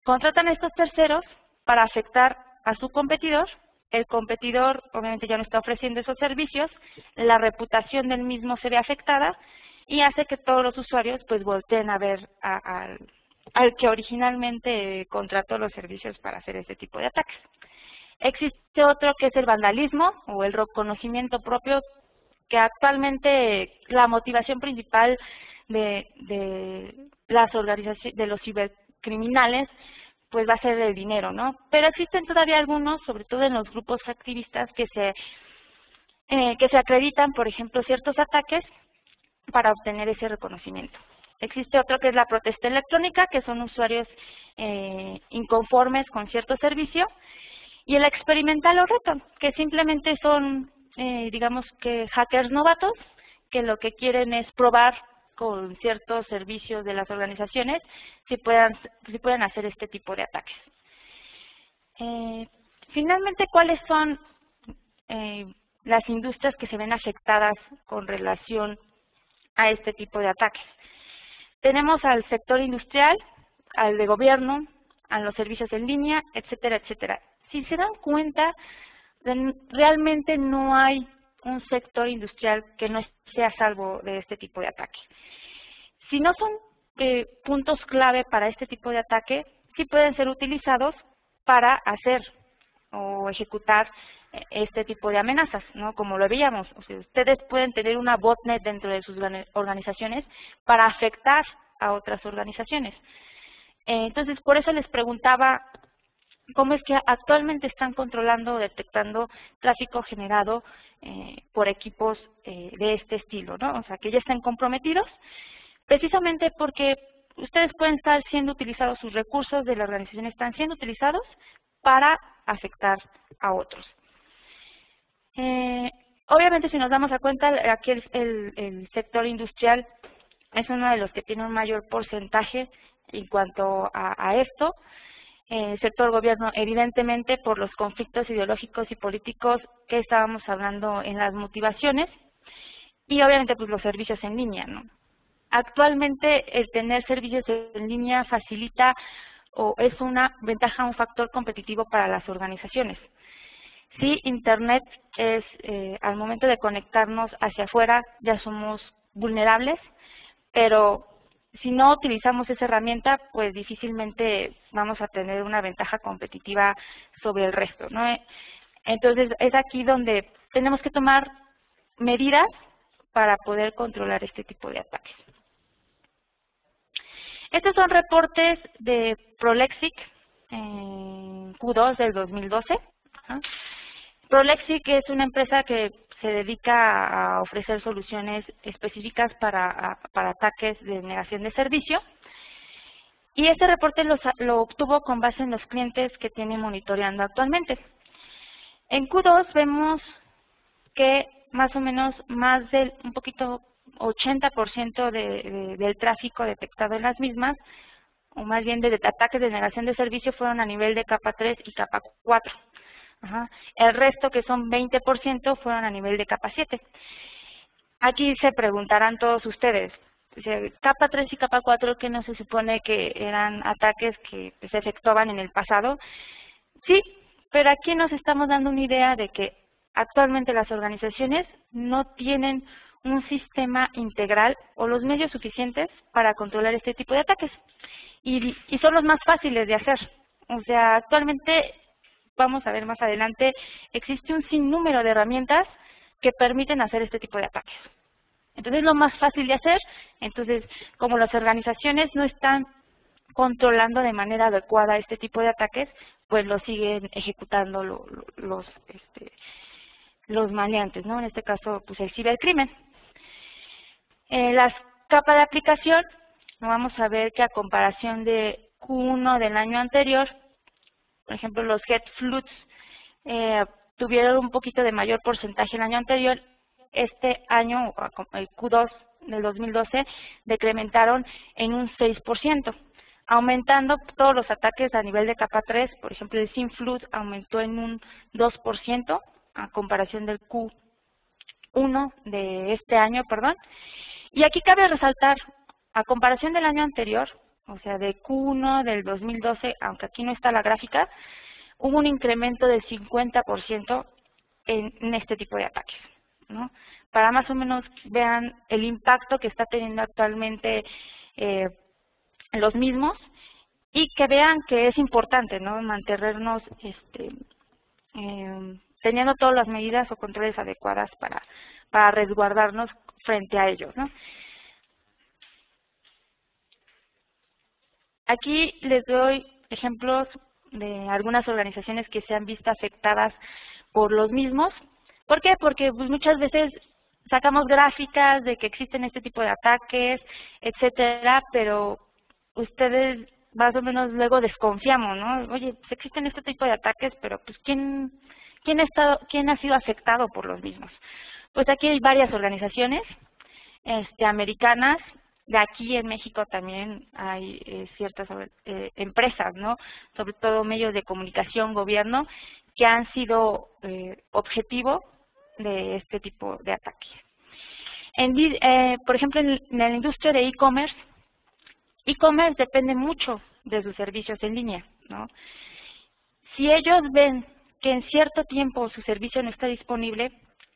contratan a estos terceros para afectar a su competidor. El competidor obviamente ya no está ofreciendo esos servicios, la reputación del mismo se ve afectada y hace que todos los usuarios pues volteen a ver al que originalmente contrató los servicios para hacer este tipo de ataques. Existe otro que es el vandalismo o el reconocimiento propio, que actualmente la motivación principal de las organizaciones, de los cibercriminales, pues va a ser el dinero, ¿no? Pero existen todavía algunos, sobre todo en los grupos activistas, que se acreditan, por ejemplo, ciertos ataques para obtener ese reconocimiento. Existe otro que es la protesta electrónica, que son usuarios inconformes con cierto servicio, y el experimental o reto, que simplemente son, digamos que hackers novatos, que lo que quieren es probar con ciertos servicios de las organizaciones si pueden hacer este tipo de ataques. Finalmente, ¿cuáles son las industrias que se ven afectadas con relación a este tipo de ataques? Tenemos al sector industrial, al de gobierno, a los servicios en línea, etcétera, etcétera. Si se dan cuenta, realmente no hay un sector industrial que no esté a salvo de este tipo de ataque. Si no son puntos clave para este tipo de ataque, sí pueden ser utilizados para hacer o ejecutar este tipo de amenazas, ¿no? Como lo veíamos, o sea, ustedes pueden tener una botnet dentro de sus organizaciones para afectar a otras organizaciones. Entonces, por eso les preguntaba cómo es que actualmente están controlando o detectando tráfico generado por equipos de este estilo, ¿no? O sea, que ya están comprometidos, precisamente porque ustedes pueden estar siendo utilizados, sus recursos de la organización están siendo utilizados para afectar a otros. Obviamente, si nos damos cuenta, aquí el sector industrial es uno de los que tiene un mayor porcentaje en cuanto a esto. El sector gobierno, evidentemente, por los conflictos ideológicos y políticos que estábamos hablando en las motivaciones, y obviamente pues los servicios en línea, ¿no? Actualmente el tener servicios en línea facilita o es una ventaja, un factor competitivo para las organizaciones. Sí, Internet es, al momento de conectarnos hacia afuera, ya somos vulnerables, pero si no utilizamos esa herramienta, pues difícilmente vamos a tener una ventaja competitiva sobre el resto, ¿no? Entonces, es aquí donde tenemos que tomar medidas para poder controlar este tipo de ataques. Estos son reportes de Prolexic en Q2 del 2012. Prolexic es una empresa que se dedica a ofrecer soluciones específicas para ataques de negación de servicio. Y este reporte lo obtuvo con base en los clientes que tiene monitoreando actualmente. En Q2 vemos que más o menos más del un poquito 80% del tráfico detectado en las mismas, o más bien de ataques de negación de servicio, fueron a nivel de capa 3 y capa 4. El resto, que son 20%, fueron a nivel de capa 7. Aquí se preguntarán todos ustedes, capa 3 y capa 4, ¿qué no se supone que eran ataques que se efectuaban en el pasado? Sí, pero aquí nos estamos dando una idea de que actualmente las organizaciones no tienen un sistema integral o los medios suficientes para controlar este tipo de ataques. Y son los más fáciles de hacer. O sea, actualmente, vamos a ver más adelante, existe un sinnúmero de herramientas que permiten hacer este tipo de ataques. Entonces, es lo más fácil de hacer. Entonces, como las organizaciones no están controlando de manera adecuada este tipo de ataques, pues lo siguen ejecutando los maleantes, ¿no? En este caso, pues el cibercrimen. Las capas de aplicación, vamos a ver que a comparación de Q1 del año anterior, por ejemplo, los GetFlutes tuvieron un poquito de mayor porcentaje el año anterior. Este año, el Q2 del 2012, decrementaron en un 6%, aumentando todos los ataques a nivel de capa 3. Por ejemplo, el SymFlute aumentó en un 2% a comparación del Q1 de este año, perdón. Y aquí cabe resaltar, a comparación del año anterior, o sea, de Q1 del 2012, aunque aquí no está la gráfica, hubo un incremento del 50% en este tipo de ataques, ¿no? Para más o menos vean el impacto que está teniendo actualmente los mismos, y que vean que es importante, ¿no?, mantenernos teniendo todas las medidas o controles adecuadas para resguardarnos frente a ellos, ¿no? Aquí les doy ejemplos de algunas organizaciones que se han visto afectadas por los mismos. ¿Por qué? Porque pues, muchas veces sacamos gráficas de que existen este tipo de ataques, etcétera, pero ustedes más o menos luego desconfiamos, ¿no? Oye, pues existen este tipo de ataques, pero pues ¿quién ha sido afectado por los mismos? Pues aquí hay varias organizaciones americanas. De aquí en México también hay ciertas empresas, ¿no?, sobre todo medios de comunicación, gobierno, que han sido objetivo de este tipo de ataques. Por ejemplo, en la industria de e-commerce depende mucho de sus servicios en línea, ¿no? Si ellos ven que en cierto tiempo su servicio no está disponible,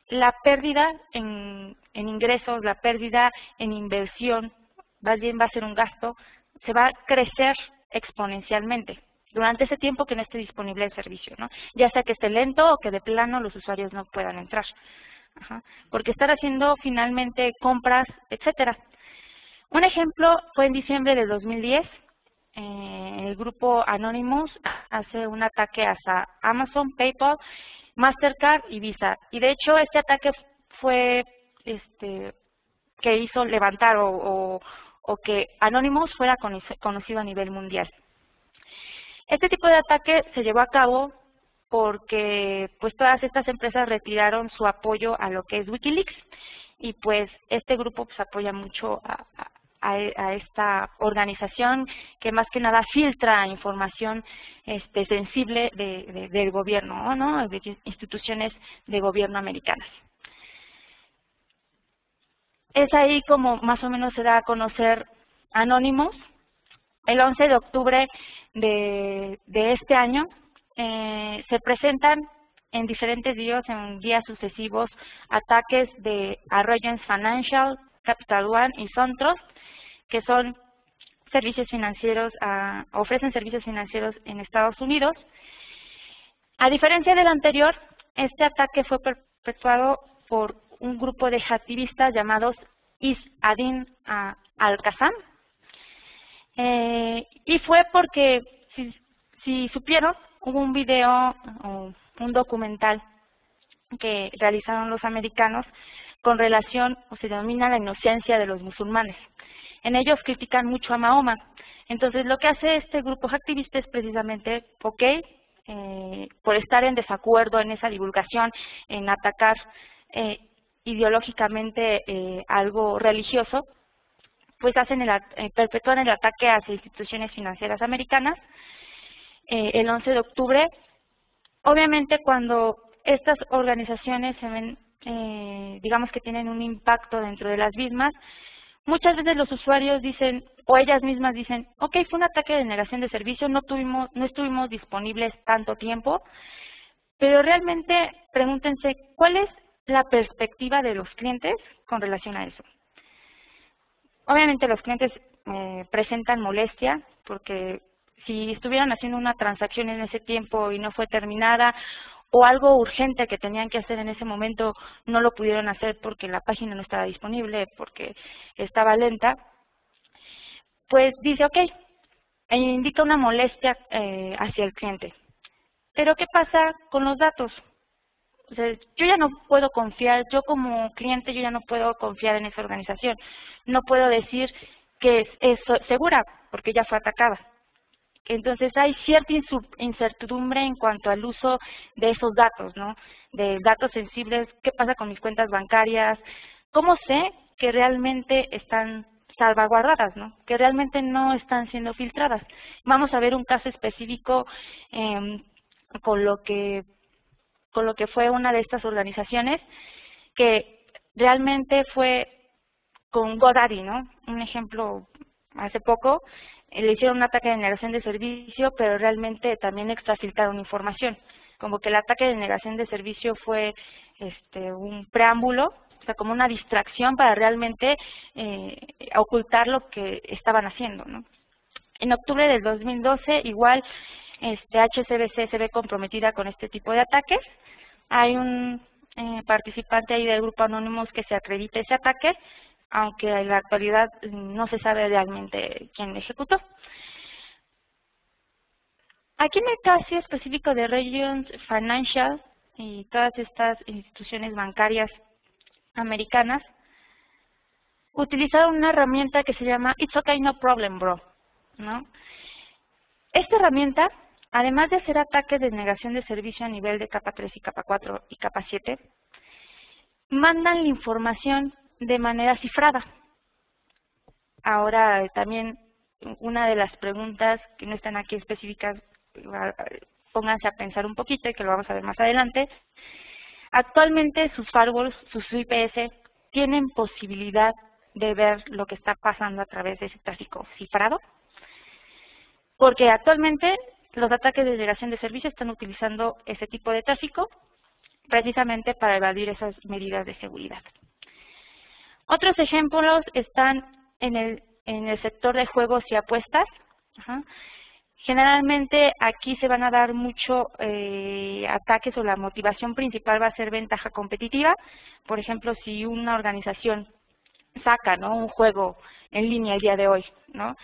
la pérdida en ingresos, la pérdida en inversión, más bien va a ser un gasto, se va a crecer exponencialmente durante ese tiempo que no esté disponible el servicio, ¿no? Ya sea que esté lento o que de plano los usuarios no puedan entrar. Porque estar haciendo finalmente compras, etcétera. Un ejemplo fue en diciembre de 2010, el grupo Anonymous hace un ataque hacia Amazon, PayPal, Mastercard y Visa. Y de hecho este ataque fue que hizo levantar o que Anonymous fuera conocido a nivel mundial. Este tipo de ataque se llevó a cabo porque pues todas estas empresas retiraron su apoyo a lo que es Wikileaks, y pues este grupo pues apoya mucho a esta organización que más que nada filtra información sensible del gobierno, ¿no?, de instituciones de gobierno americanas. Es ahí como más o menos se da a conocer Anonymous. El 11 de octubre de este año se presentan en diferentes días, en días sucesivos, ataques a Regions Financial, Capital One y SunTrust, que son servicios financieros, ofrecen servicios financieros en Estados Unidos. A diferencia del anterior, este ataque fue perpetuado por un grupo de activistas llamados Is-Adin Al-Qassam. Y fue porque, si supieron, hubo un video o un documental que realizaron los americanos con relación, o se denomina la inocencia de los musulmanes. En ellos critican mucho a Mahoma. Entonces, lo que hace este grupo activista es precisamente, por estar en desacuerdo en esa divulgación, en atacar ideológicamente algo religioso, pues perpetúan el ataque hacia instituciones financieras americanas. El 11 de octubre, obviamente cuando estas organizaciones se ven, digamos que tienen un impacto dentro de las mismas, muchas veces los usuarios dicen, o ellas mismas dicen, ok, fue un ataque de negación de servicio, no estuvimos disponibles tanto tiempo, pero realmente pregúntense, ¿cuál es la perspectiva de los clientes con relación a eso? Obviamente los clientes presentan molestia, porque si estuvieran haciendo una transacción en ese tiempo y no fue terminada, o algo urgente que tenían que hacer en ese momento, no lo pudieron hacer porque la página no estaba disponible, porque estaba lenta, pues dice, ok, e indica una molestia hacia el cliente. Pero ¿qué pasa con los datos? O sea, yo ya no puedo confiar, yo como cliente yo ya no puedo confiar en esa organización. No puedo decir que es segura, porque ya fue atacada. Entonces hay cierta incertidumbre en cuanto al uso de esos datos, ¿no? De datos sensibles, qué pasa con mis cuentas bancarias, cómo sé que realmente están salvaguardadas, ¿no? Que realmente no están siendo filtradas. Vamos a ver un caso específico con lo que fue una de estas organizaciones, que realmente fue con GoDaddy, ¿no? Un ejemplo, hace poco le hicieron un ataque de negación de servicio, pero realmente también extrafiltraron información. Como que el ataque de negación de servicio fue un preámbulo, o sea, como una distracción para realmente ocultar lo que estaban haciendo, ¿no? En octubre del 2012, igual, HSBC se ve comprometida con este tipo de ataques. Hay un participante ahí del grupo Anonymous que se acredita ese ataque, aunque en la actualidad no se sabe realmente quién lo ejecutó. Aquí en el caso específico de Regions Financial y todas estas instituciones bancarias americanas, utilizaron una herramienta que se llama It's Okay, No Problem, Bro, ¿no? Esta herramienta, además de hacer ataques de negación de servicio a nivel de capa 3 y capa 4 y capa 7, mandan la información de manera cifrada. Ahora también una de las preguntas que no están aquí específicas, pónganse a pensar un poquito y que lo vamos a ver más adelante. Actualmente sus firewalls, sus IPS, tienen posibilidad de ver lo que está pasando a través de ese tráfico cifrado, porque actualmente los ataques de negación de servicio están utilizando ese tipo de tráfico precisamente para evadir esas medidas de seguridad. Otros ejemplos están en el sector de juegos y apuestas. Generalmente aquí se van a dar mucho ataques, o la motivación principal va a ser ventaja competitiva. Por ejemplo, si una organización saca, ¿no?, un juego en línea el día de hoy, ¿no?,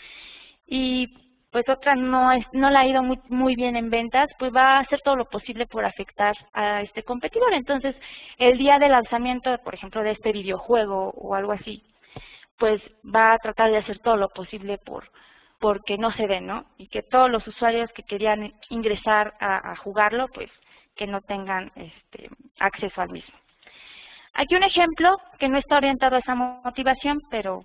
y pues otra no la ha ido muy bien en ventas, pues va a hacer todo lo posible por afectar a este competidor. Entonces, el día de lanzamiento, por ejemplo, de este videojuego o algo así, pues va a tratar de hacer todo lo posible porque no se den, ¿no? Y que todos los usuarios que querían ingresar a jugarlo, pues que no tengan acceso al mismo. Aquí un ejemplo que no está orientado a esa motivación, pero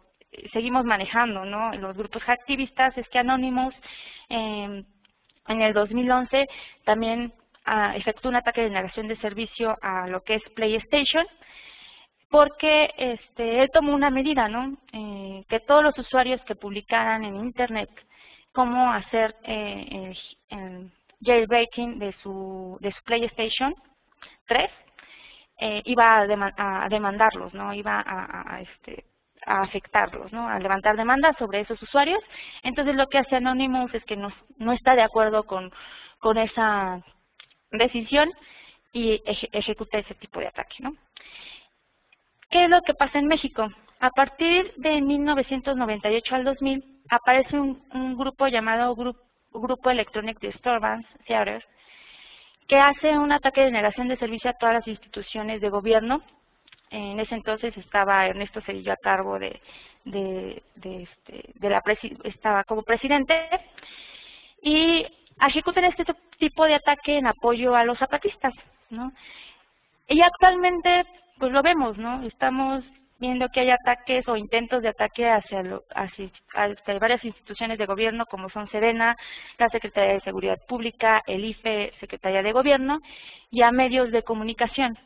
seguimos manejando, ¿no?, los grupos activistas, es que Anonymous en el 2011 también efectuó un ataque de negación de servicio a lo que es PlayStation, porque él tomó una medida, ¿no?, que todos los usuarios que publicaran en Internet cómo hacer el jailbreaking de su PlayStation, iba a demandarlos, ¿no? Iba a afectarlos, ¿no? A levantar demandas sobre esos usuarios. Entonces lo que hace Anonymous es que no está de acuerdo con esa decisión y ejecuta ese tipo de ataque, ¿no? ¿Qué es lo que pasa en México? A partir de 1998 al 2000 aparece un grupo llamado Grupo Electronic Disturbance Theater, que hace un ataque de negación de servicio a todas las instituciones de gobierno. En ese entonces estaba Ernesto Zedillo a cargo estaba como presidente, y ejecutan este tipo de ataque en apoyo a los zapatistas, ¿no? Y actualmente, pues lo vemos, ¿no? Estamos viendo que hay ataques o intentos de ataque hacia varias instituciones de gobierno, como son Sedena, la Secretaría de Seguridad Pública, el IFE, Secretaría de Gobierno, y a medios de comunicación,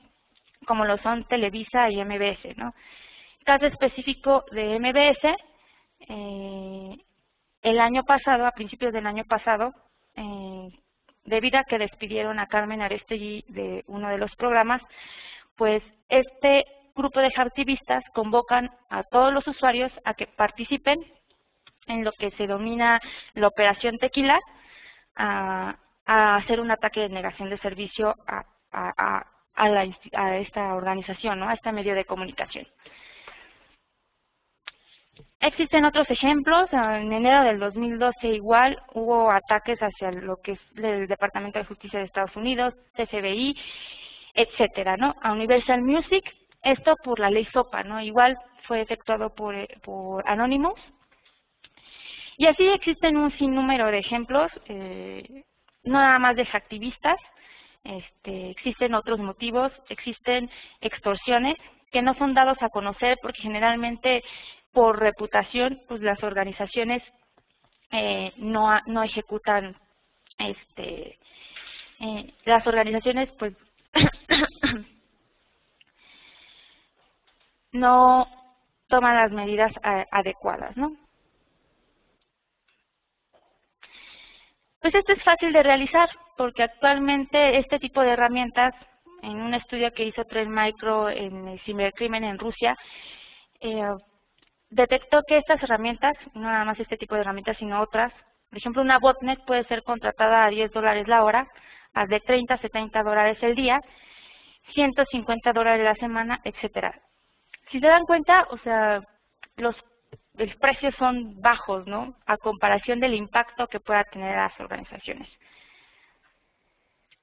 como lo son Televisa y MBS, ¿no? Caso específico de MBS, el año pasado, a principios del año pasado, debido a que despidieron a Carmen Arestegui de uno de los programas, pues este grupo de activistas convocan a todos los usuarios a que participen en lo que se denomina la Operación Tequila, a hacer un ataque de negación de servicio a esta organización, ¿no? A este medio de comunicación. Existen otros ejemplos. En enero del 2012 igual hubo ataques hacia lo que es el Departamento de Justicia de Estados Unidos, FBI, etcétera, ¿no? A Universal Music, esto por la ley SOPA, ¿no? Igual fue efectuado por Anonymous. Y así existen un sinnúmero de ejemplos, no nada más de hacktivistas. Existen otros motivos, existen extorsiones que no son dados a conocer porque generalmente por reputación, pues las organizaciones no ejecutan, las organizaciones pues no toman las medidas adecuadas, ¿no? Pues esto es fácil de realizar porque actualmente este tipo de herramientas, en un estudio que hizo Trend Micro en el cibercrimen en Rusia, detectó que estas herramientas, no nada más este tipo de herramientas, sino otras, por ejemplo, una botnet puede ser contratada a $10 la hora, a de 30 a 70 dólares el día, 150 dólares la semana, etcétera. Si se dan cuenta, o sea, los precios son bajos, ¿no? A comparación del impacto que pueda tener las organizaciones.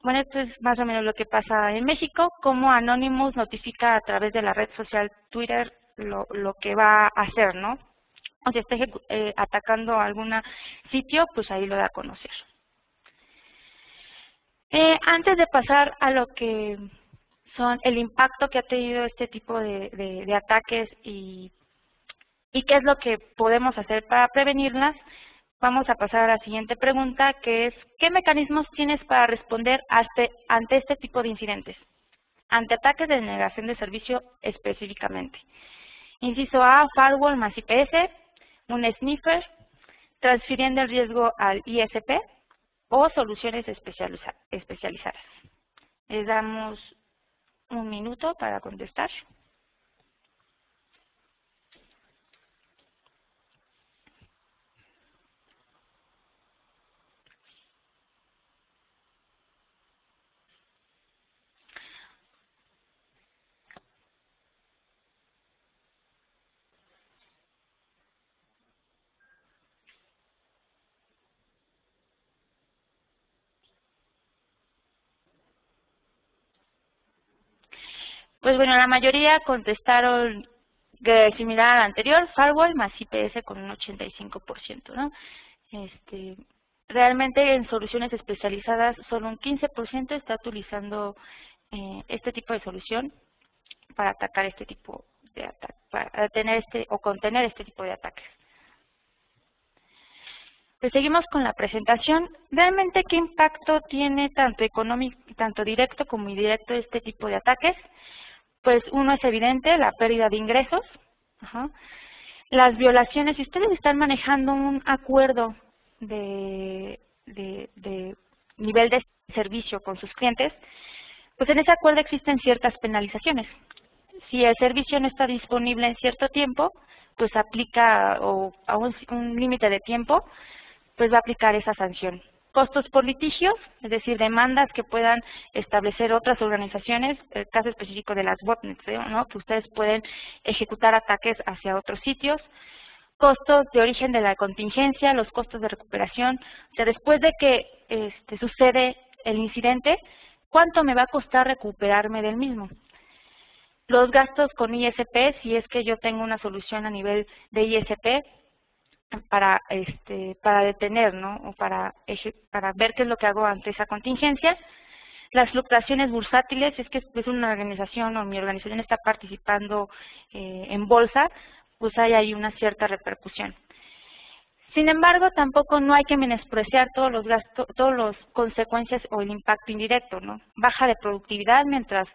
Bueno, esto es más o menos lo que pasa en México, cómo Anonymous notifica a través de la red social Twitter lo que va a hacer, ¿no? O si está atacando algún sitio, pues ahí lo da a conocer. Antes de pasar a lo que son el impacto que ha tenido este tipo de ataques y qué es lo que podemos hacer para prevenirlas, vamos a pasar a la siguiente pregunta, que es ¿qué mecanismos tienes para responder ante este tipo de incidentes? Ante ataques de negación de servicio específicamente. Inciso A, firewall más IPS, un sniffer, transfiriendo el riesgo al ISP o soluciones especializadas. Les damos un minuto para contestar. Pues bueno, la mayoría contestaron similar al anterior, firewall más IPS con un 85%, ¿no? Realmente en soluciones especializadas solo un 15% está utilizando este tipo de solución para atacar este tipo de ataque, para tener o contener este tipo de ataques. Pues seguimos con la presentación. ¿Realmente qué impacto tiene tanto económico, tanto directo como indirecto este tipo de ataques? Pues uno es evidente, la pérdida de ingresos. Las violaciones, si ustedes están manejando un acuerdo de nivel de servicio con sus clientes, Pues en ese acuerdo existen ciertas penalizaciones. Si el servicio no está disponible en cierto tiempo, pues aplica, o a un límite de tiempo, pues va a aplicar esa sanción. Costos por litigios, es decir, demandas que puedan establecer otras organizaciones, el caso específico de las botnets, ¿no? Que ustedes pueden ejecutar ataques hacia otros sitios. Costos de origen de la contingencia, los costos de recuperación. O sea, después de que sucede el incidente, ¿cuánto me va a costar recuperarme del mismo? Los gastos con ISP, si es que yo tengo una solución a nivel de ISP para detener, ¿no? O para ver qué es lo que hago ante esa contingencia. Las fluctuaciones bursátiles, es que es una organización o mi organización está participando en bolsa, pues hay ahí una cierta repercusión. Sin embargo, tampoco no hay que menospreciar todos los gastos, todas las consecuencias o el impacto indirecto, ¿no? Baja de productividad mientras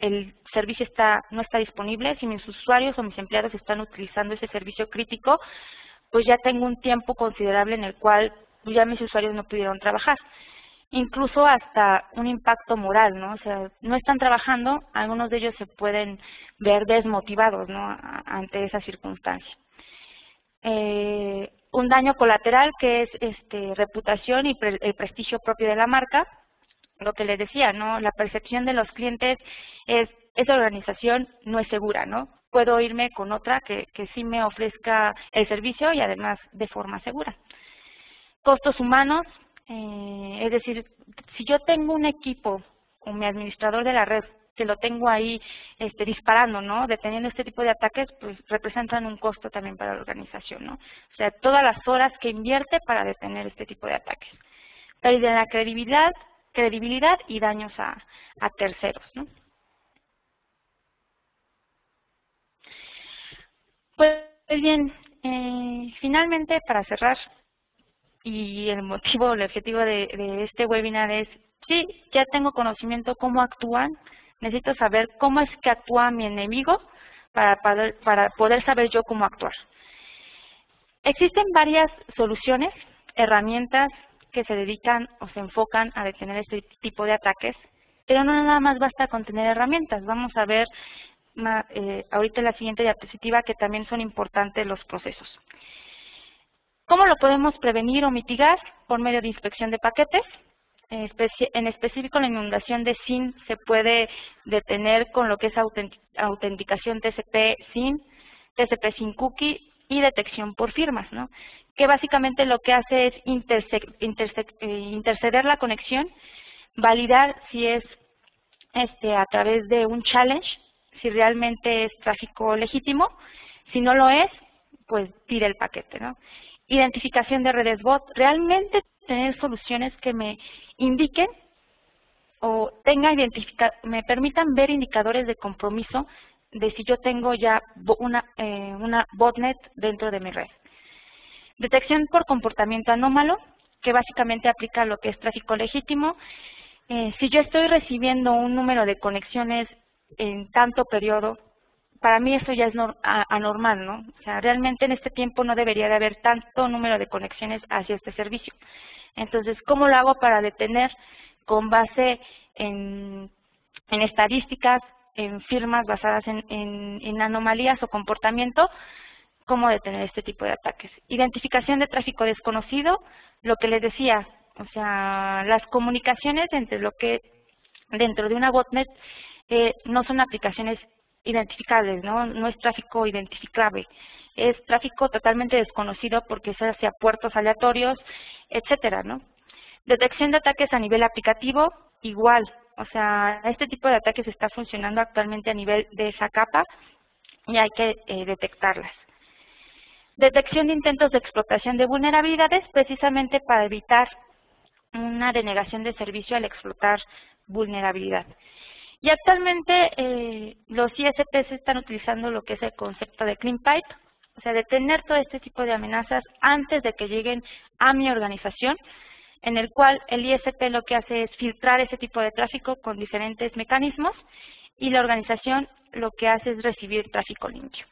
el servicio no está disponible. Si mis usuarios o mis empleados están utilizando ese servicio crítico, pues ya tengo un tiempo considerable en el cual ya mis usuarios no pudieron trabajar. Incluso hasta un impacto moral, ¿no? O sea, no están trabajando, algunos de ellos se pueden ver desmotivados, ¿no? Ante esa circunstancia. Un daño colateral que es reputación y el prestigio propio de la marca. Lo que les decía, ¿no? La percepción de los clientes es, esa organización no es segura, ¿no? Puedo irme con otra que sí me ofrezca el servicio y además de forma segura. Costos humanos, es decir, si yo tengo un equipo o mi administrador de la red que lo tengo ahí disparando, ¿no? Deteniendo este tipo de ataques, pues representan un costo también para la organización, ¿no? O sea, todas las horas que invierte para detener este tipo de ataques. Pérdida de la credibilidad y daños a terceros, ¿no? Pues bien, finalmente para cerrar, y el motivo, el objetivo de este webinar es, sí, ya tengo conocimiento cómo actúan, necesito saber cómo es que actúa mi enemigo para poder saber yo cómo actuar. Existen varias soluciones, herramientas que se dedican o se enfocan a detener este tipo de ataques, pero no nada más basta con tener herramientas. Vamos a ver ahorita en la siguiente diapositiva que también son importantes los procesos. ¿Cómo lo podemos prevenir o mitigar? Por medio de inspección de paquetes. En específico, la inundación de SYN se puede detener con lo que es autenticación TCP-SYN, TCP-SYN cookie y detección por firmas, ¿no? Que básicamente lo que hace es interceder la conexión, validar si es a través de un challenge, si realmente es tráfico legítimo. Si no lo es, pues tira el paquete, ¿no? Identificación de redes bot, realmente tener soluciones que me indiquen o me permitan ver indicadores de compromiso de si yo tengo ya una botnet dentro de mi red. Detección por comportamiento anómalo, que básicamente aplica lo que es tráfico legítimo. Si yo estoy recibiendo un número de conexiones en tanto periodo, para mí eso ya es anormal, ¿no? O sea, realmente en este tiempo no debería de haber tanto número de conexiones hacia este servicio. Entonces, ¿cómo lo hago para detener con base en estadísticas, en firmas basadas en anomalías o comportamiento? ¿Cómo detener este tipo de ataques? Identificación de tráfico desconocido, lo que les decía, o sea, las comunicaciones dentro de una botnet no son aplicaciones identificables, ¿no? No es tráfico identificable, es tráfico totalmente desconocido porque es hacia puertos aleatorios, etcétera, ¿no? Detección de ataques a nivel aplicativo, igual, o sea, este tipo de ataques está funcionando actualmente a nivel de esa capa y hay que detectarlas. Detección de intentos de explotación de vulnerabilidades, precisamente para evitar una denegación de servicio al explotar vulnerabilidad. Y actualmente los ISPs están utilizando lo que es el concepto de Clean Pipe, o sea, detener todo este tipo de amenazas antes de que lleguen a mi organización, en el cual el ISP lo que hace es filtrar ese tipo de tráfico con diferentes mecanismos y la organización lo que hace es recibir tráfico limpio.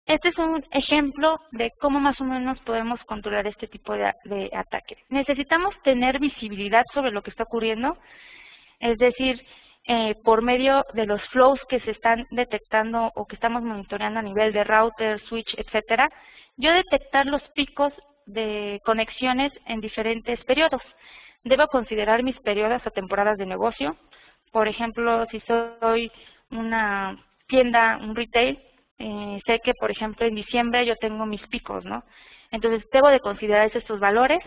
Este es un ejemplo de cómo más o menos podemos controlar este tipo de ataque. Necesitamos tener visibilidad sobre lo que está ocurriendo, es decir, por medio de los flows que se están detectando o que estamos monitoreando a nivel de router, switch, etcétera, yo detectar los picos de conexiones en diferentes periodos. Debo considerar mis periodos o temporadas de negocio. Por ejemplo, si soy una tienda, un retail, sé que, por ejemplo, en diciembre yo tengo mis picos, ¿no? Entonces, debo de considerar estos valores.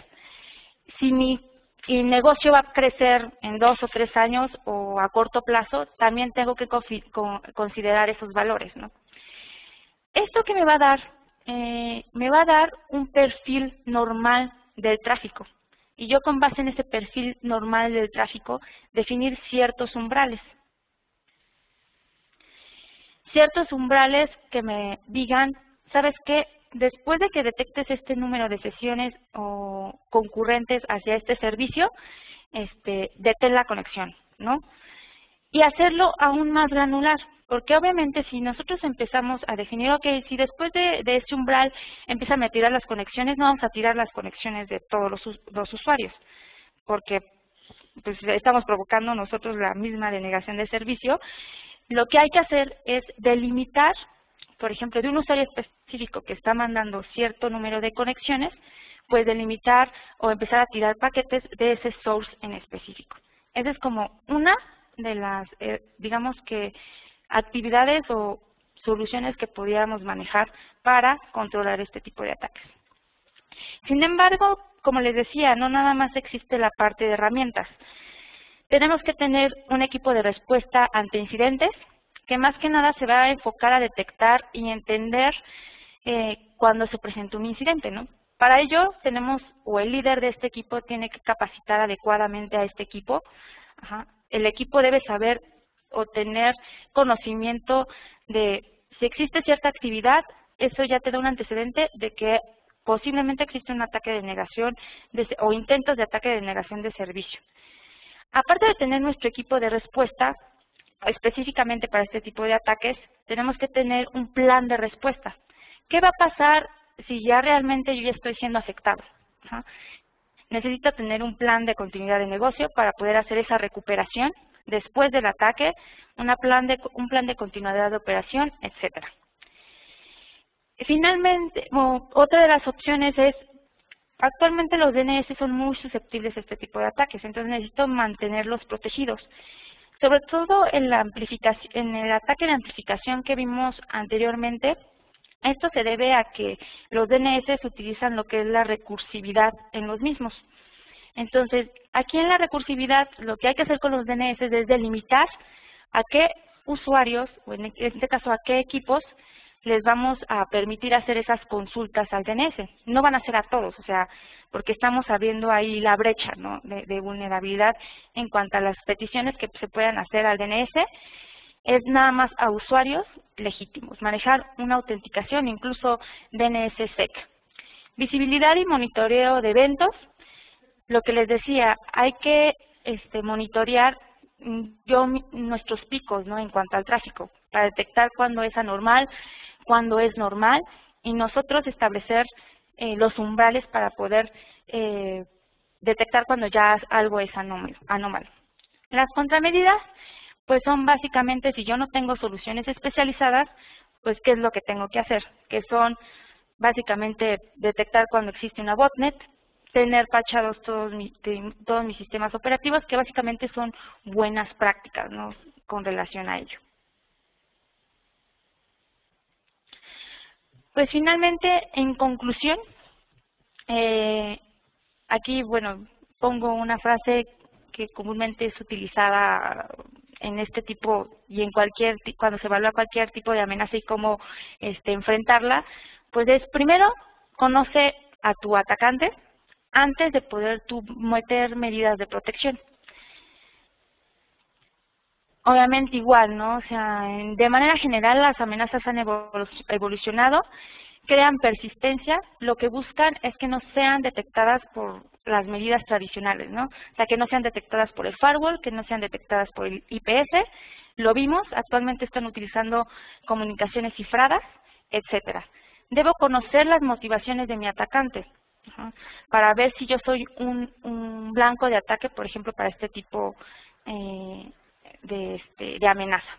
Si mi negocio va a crecer en 2 o 3 años o a corto plazo, también tengo que considerar esos valores, ¿no? ¿Esto qué me va a dar? Me va a dar un perfil normal del tráfico. Y yo con base en ese perfil normal del tráfico, definir ciertos umbrales. Ciertos umbrales que me digan, ¿sabes qué? Después de que detectes este número de sesiones o concurrentes hacia este servicio, detén la conexión, ¿no? Y hacerlo aún más granular, porque obviamente si nosotros empezamos a definir, ok, si después de este umbral empiezan a tirar las conexiones, no vamos a tirar las conexiones de todos los usuarios, porque pues, estamos provocando nosotros la misma denegación de servicio. Lo que hay que hacer es delimitar, por ejemplo, de un usuario específico que está mandando cierto número de conexiones, pues delimitar o empezar a tirar paquetes de ese source en específico. Esa es como una de las, digamos que, actividades o soluciones que pudiéramos manejar para controlar este tipo de ataques. Sin embargo, como les decía, no nada más existe la parte de herramientas. Tenemos que tener un equipo de respuesta ante incidentes que más que nada se va a enfocar a detectar y entender cuando se presenta un incidente, ¿no? Para ello tenemos, o el líder de este equipo tiene que capacitar adecuadamente a este equipo. El equipo debe saber o tener conocimiento de si existe cierta actividad, eso ya te da un antecedente de que posiblemente existe un ataque de denegación o intentos de ataque de denegación de servicio. Aparte de tener nuestro equipo de respuesta, específicamente para este tipo de ataques, tenemos que tener un plan de respuesta. ¿Qué va a pasar si ya realmente yo ya estoy siendo afectado? Necesito tener un plan de continuidad de negocio para poder hacer esa recuperación después del ataque, un plan de continuidad de operación, etcétera. Finalmente, otra de las opciones es, actualmente los DNS son muy susceptibles a este tipo de ataques, entonces necesito mantenerlos protegidos. Sobre todo en el ataque de amplificación que vimos anteriormente, esto se debe a que los DNS utilizan lo que es la recursividad en los mismos. Entonces, aquí en la recursividad, lo que hay que hacer con los DNS es delimitar a qué usuarios, o en este caso a qué equipos, les vamos a permitir hacer esas consultas al DNS. No van a ser a todos, o sea, porque estamos abriendo ahí la brecha, ¿no?, de vulnerabilidad en cuanto a las peticiones que se puedan hacer al DNS. Es nada más a usuarios legítimos, manejar una autenticación, incluso DNSSEC. Visibilidad y monitoreo de eventos. Lo que les decía, hay que monitorear nuestros picos, ¿no?, en cuanto al tráfico, para detectar cuándo es anormal, cuándo es normal, y nosotros establecer los umbrales para poder detectar cuando ya algo es anómalo. Las contramedidas, pues son básicamente, si yo no tengo soluciones especializadas, pues qué es lo que tengo que hacer, que son básicamente detectar cuando existe una botnet, tener patchados todos mis sistemas operativos, que básicamente son buenas prácticas, ¿no?, con relación a ello. Pues finalmente, en conclusión, aquí, bueno, pongo una frase que comúnmente es utilizada en este tipo y en cuando se evalúa cualquier tipo de amenaza y cómo enfrentarla, pues es primero, conoce a tu atacante antes de poder tú meter medidas de protección. Obviamente igual, ¿no? O sea, de manera general las amenazas han evolucionado, crean persistencia, lo que buscan es que no sean detectadas por las medidas tradicionales, ¿no? O sea, que no sean detectadas por el firewall, que no sean detectadas por el IPS. Lo vimos, actualmente están utilizando comunicaciones cifradas. etcétera. Debo conocer las motivaciones de mi atacante, para ver si yo soy un blanco de ataque, por ejemplo, para este tipo de amenaza.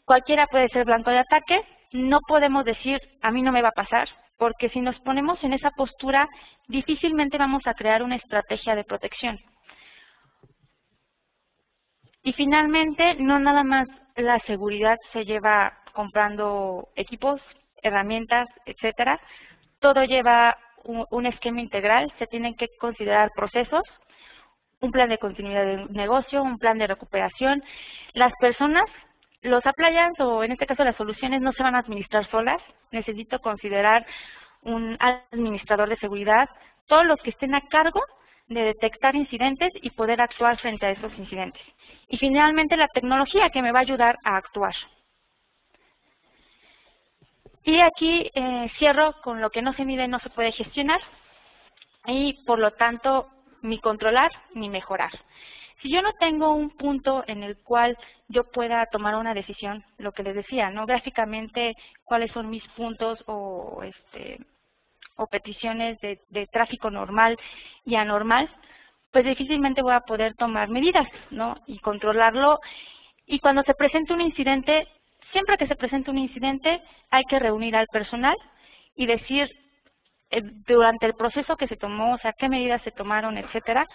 Cualquiera puede ser blanco de ataque, no podemos decir a mí no me va a pasar, porque si nos ponemos en esa postura, difícilmente vamos a crear una estrategia de protección. Y finalmente, no nada más la seguridad se lleva comprando equipos, herramientas, etcétera. Todo lleva un esquema integral, se tienen que considerar procesos, un plan de continuidad de negocio, un plan de recuperación. Las personas, los appliances o en este caso las soluciones no se van a administrar solas, necesito considerar un administrador de seguridad, todos los que estén a cargo de detectar incidentes y poder actuar frente a esos incidentes. Y finalmente la tecnología que me va a ayudar a actuar. Y aquí cierro con lo que no se mide no se puede gestionar y por lo tanto ni controlar ni mejorar. Si yo no tengo un punto en el cual yo pueda tomar una decisión, lo que les decía, ¿no? Gráficamente cuáles son mis puntos o peticiones de tráfico normal y anormal, pues difícilmente voy a poder tomar medidas, ¿no? Y controlarlo. Y cuando se presente un incidente, siempre que se presente un incidente, hay que reunir al personal y decir durante el proceso que se tomó, o sea, qué medidas se tomaron, etcétera,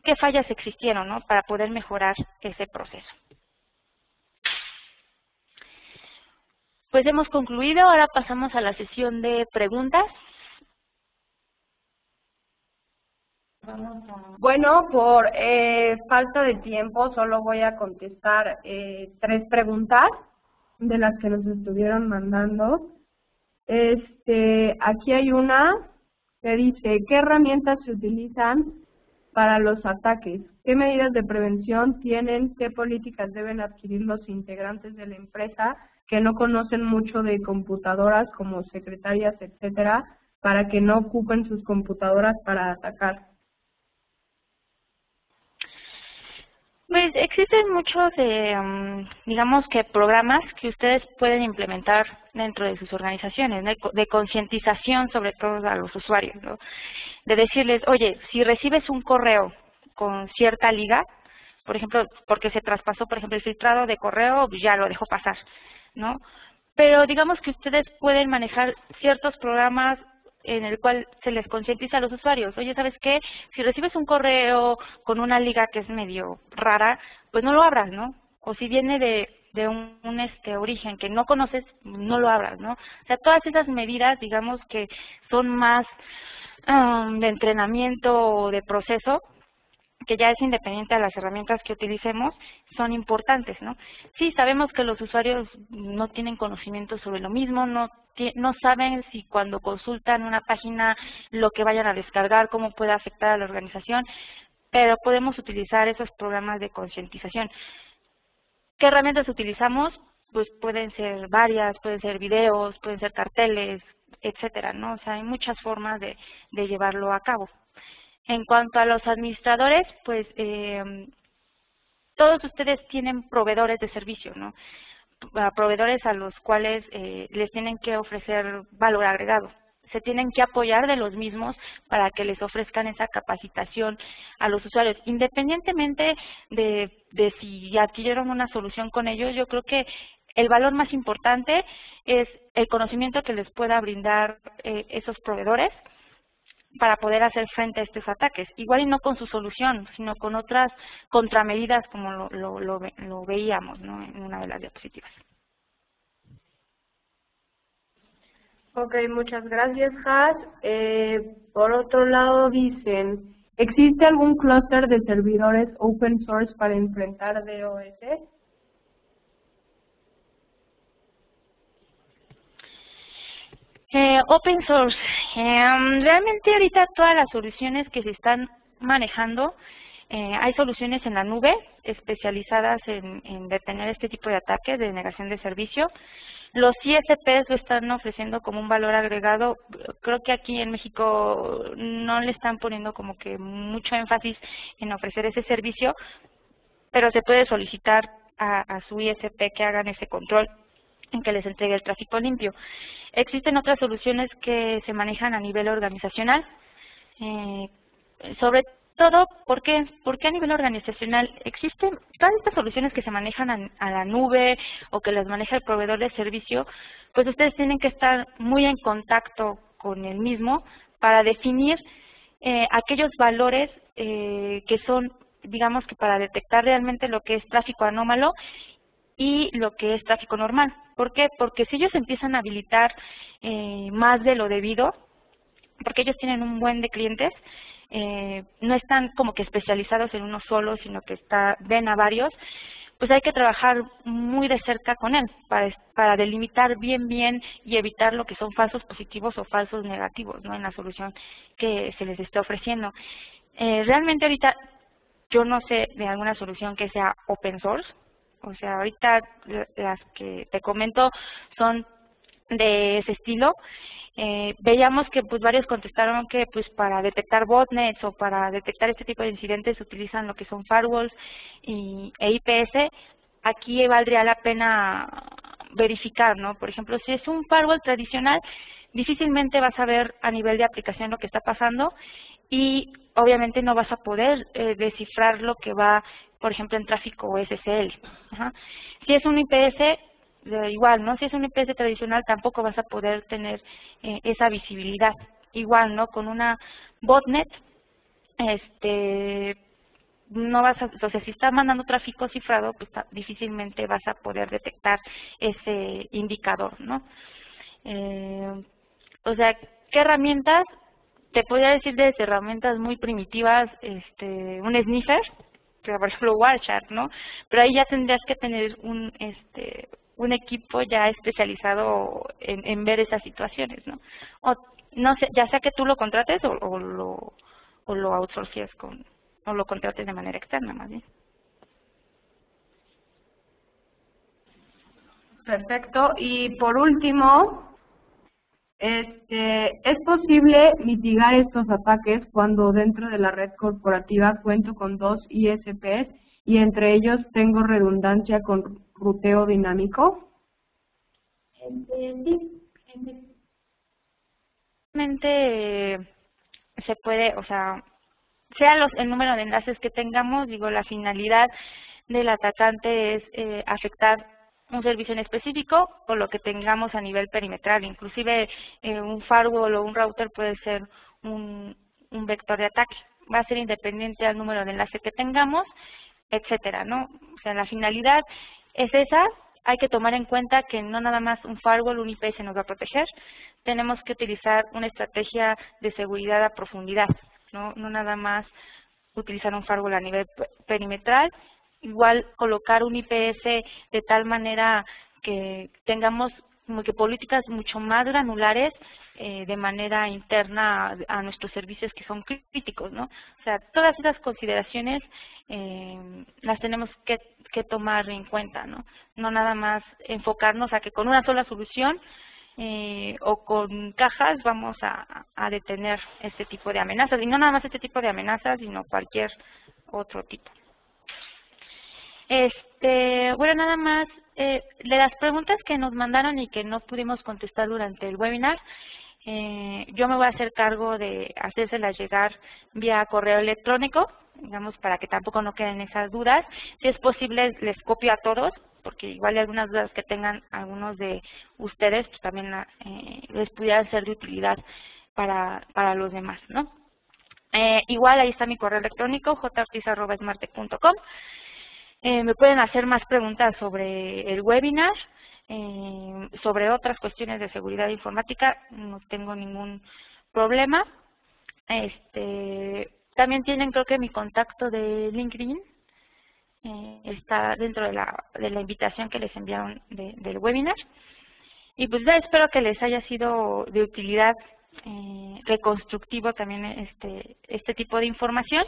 qué fallas existieron, ¿no? Para poder mejorar ese proceso. Pues hemos concluido, ahora pasamos a la sesión de preguntas. Bueno, por falta de tiempo solo voy a contestar 3 preguntas de las que nos estuvieron mandando. Aquí hay una que dice, ¿qué herramientas se utilizan para los ataques? ¿Qué medidas de prevención tienen? ¿Qué políticas deben adquirir los integrantes de la empresa que no conocen mucho de computadoras como secretarias, etcétera, para que no ocupen sus computadoras para atacar? Pues existen muchos, digamos que programas que ustedes pueden implementar dentro de sus organizaciones, ¿no? De concientización sobre todo a los usuarios, ¿no? De decirles, oye, si recibes un correo con cierta liga, por ejemplo, porque se traspasó, por ejemplo, el filtrado de correo, ya lo dejo pasar, ¿no? Pero digamos que ustedes pueden manejar ciertos programas en el cual se les concientiza a los usuarios. Oye, ¿sabes qué? Si recibes un correo con una liga que es medio rara, pues no lo abras, ¿no? O si viene de un origen que no conoces, no lo abras, ¿no? O sea, todas esas medidas, digamos que son más de entrenamiento o de proceso, que ya es independiente a las herramientas que utilicemos, son importantes, ¿no? Sí, sabemos que los usuarios no tienen conocimiento sobre lo mismo, no saben si cuando consultan una página lo que vayan a descargar, cómo puede afectar a la organización, pero podemos utilizar esos programas de concientización. ¿Qué herramientas utilizamos? Pues pueden ser varias, pueden ser videos, pueden ser carteles, etcétera, ¿no? O sea, hay muchas formas de llevarlo a cabo. En cuanto a los administradores, pues todos ustedes tienen proveedores de servicio, ¿no? Proveedores a los cuales les tienen que ofrecer valor agregado. Se tienen que apoyar de los mismos para que les ofrezcan esa capacitación a los usuarios. Independientemente de si adquirieron una solución con ellos, yo creo que el valor más importante es el conocimiento que les pueda brindar esos proveedores para poder hacer frente a estos ataques. Igual y no con su solución, sino con otras contramedidas como lo veíamos, ¿no? En una de las diapositivas. Ok, muchas gracias, Has. Por otro lado dicen, ¿existe algún clúster de servidores open source para enfrentar DOS? Open source. Realmente ahorita todas las soluciones que se están manejando, hay soluciones en la nube especializadas en detener este tipo de ataques de negación de servicio. Los ISPs lo están ofreciendo como un valor agregado. Creo que aquí en México no le están poniendo como que mucho énfasis en ofrecer ese servicio, pero se puede solicitar a su ISP que hagan ese control. en que les entregue el tráfico limpio. Existen otras soluciones que se manejan a nivel organizacional, sobre todo, ¿por qué? Porque a nivel organizacional existen todas estas soluciones que se manejan a la nube o que las maneja el proveedor de servicio, pues ustedes tienen que estar muy en contacto con el mismo para definir aquellos valores que son, digamos que para detectar realmente lo que es tráfico anómalo y lo que es tráfico normal. ¿Por qué? Porque si ellos empiezan a habilitar más de lo debido, porque ellos tienen un buen de clientes, no están como que especializados en uno solo, sino que ven a varios, pues hay que trabajar muy de cerca con él para delimitar bien y evitar lo que son falsos positivos o falsos negativos, ¿no?, en la solución que se les esté ofreciendo. Realmente ahorita yo no sé de alguna solución que sea open source, o sea, ahorita las que te comento son de ese estilo. Veíamos que pues varios contestaron que pues para detectar botnets o para detectar este tipo de incidentes utilizan lo que son firewalls e IPS. Aquí valdría la pena verificar, ¿no? Por ejemplo, si es un firewall tradicional, difícilmente vas a ver a nivel de aplicación lo que está pasando y obviamente no vas a poder descifrar lo que va, por ejemplo, en tráfico SSL. Si es un IPS, igual, ¿no? Si es un IPS tradicional tampoco vas a poder tener esa visibilidad. Igual, ¿no? Con una botnet, no vas a, o sea, si estás mandando tráfico cifrado, pues difícilmente vas a poder detectar ese indicador, ¿no? O sea, ¿qué herramientas? Te podría decir desde herramientas muy primitivas, un sniffer, por ejemplo Wireshark, ¿no? Pero ahí ya tendrías que tener un equipo ya especializado en ver esas situaciones, ¿no? O no sé, ya sea que tú lo contrates o lo outsources o lo contrates de manera externa, más bien. Perfecto. Y por último, ¿es posible mitigar estos ataques cuando dentro de la red corporativa cuento con 2 ISPs y entre ellos tengo redundancia con ruteo dinámico? Sí, realmente se puede, o sea el número de enlaces que tengamos, digo, la finalidad del atacante es afectar un servicio en específico o lo que tengamos a nivel perimetral. Inclusive un firewall o un router puede ser un vector de ataque. Va a ser independiente al número de enlace que tengamos, etcétera, ¿no? O sea, la finalidad es esa. Hay que tomar en cuenta que no nada más un firewall, un IPS nos va a proteger. Tenemos que utilizar una estrategia de seguridad a profundidad. No nada más utilizar un firewall a nivel perimetral, igual colocar un IPS de tal manera que tengamos como que políticas mucho más granulares de manera interna a nuestros servicios que son críticos, ¿no? O sea, todas esas consideraciones las tenemos que tomar en cuenta, ¿no? No nada más enfocarnos a que con una sola solución o con cajas vamos a detener este tipo de amenazas. Y no nada más este tipo de amenazas, sino cualquier otro tipo. Bueno, nada más, de las preguntas que nos mandaron y que no pudimos contestar durante el webinar, yo me voy a hacer cargo de hacérselas llegar vía correo electrónico, digamos, para que tampoco no queden esas dudas. Si es posible, les copio a todos, porque igual hay algunas dudas que tengan algunos de ustedes, pues también les pudiera ser de utilidad para los demás, ¿no? Igual ahí está mi correo electrónico, jortiz@smartech.com. Me pueden hacer más preguntas sobre el webinar, sobre otras cuestiones de seguridad informática, no tengo ningún problema. También tienen, creo que mi contacto de LinkedIn, está dentro de la invitación que les enviaron del webinar. Y pues ya espero que les haya sido de utilidad, reconstructivo también este tipo de información.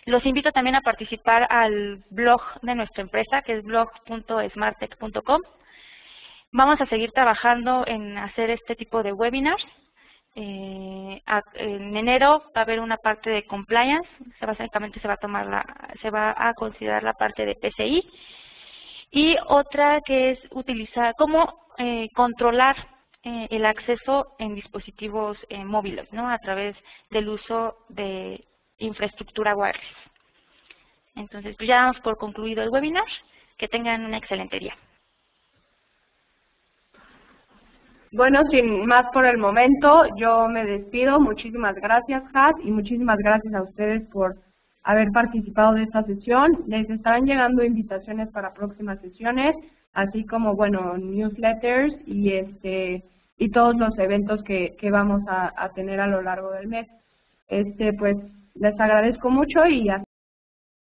Los invito también a participar al blog de nuestra empresa, que es blog.smartech.com. Vamos a seguir trabajando en hacer este tipo de webinars. En enero va a haber una parte de compliance, básicamente se va a considerar la parte de PCI, y otra que es utilizar cómo controlar el acceso en dispositivos móviles, ¿no? A través del uso de infraestructura wireless. Entonces, pues ya damos por concluido el webinar. Que tengan un excelente día. Bueno, sin más por el momento, yo me despido. Muchísimas gracias, Hat, y muchísimas gracias a ustedes por haber participado de esta sesión. Les estarán llegando invitaciones para próximas sesiones, así como, bueno, newsletters y todos los eventos que vamos a tener a lo largo del mes. Pues les agradezco mucho y hasta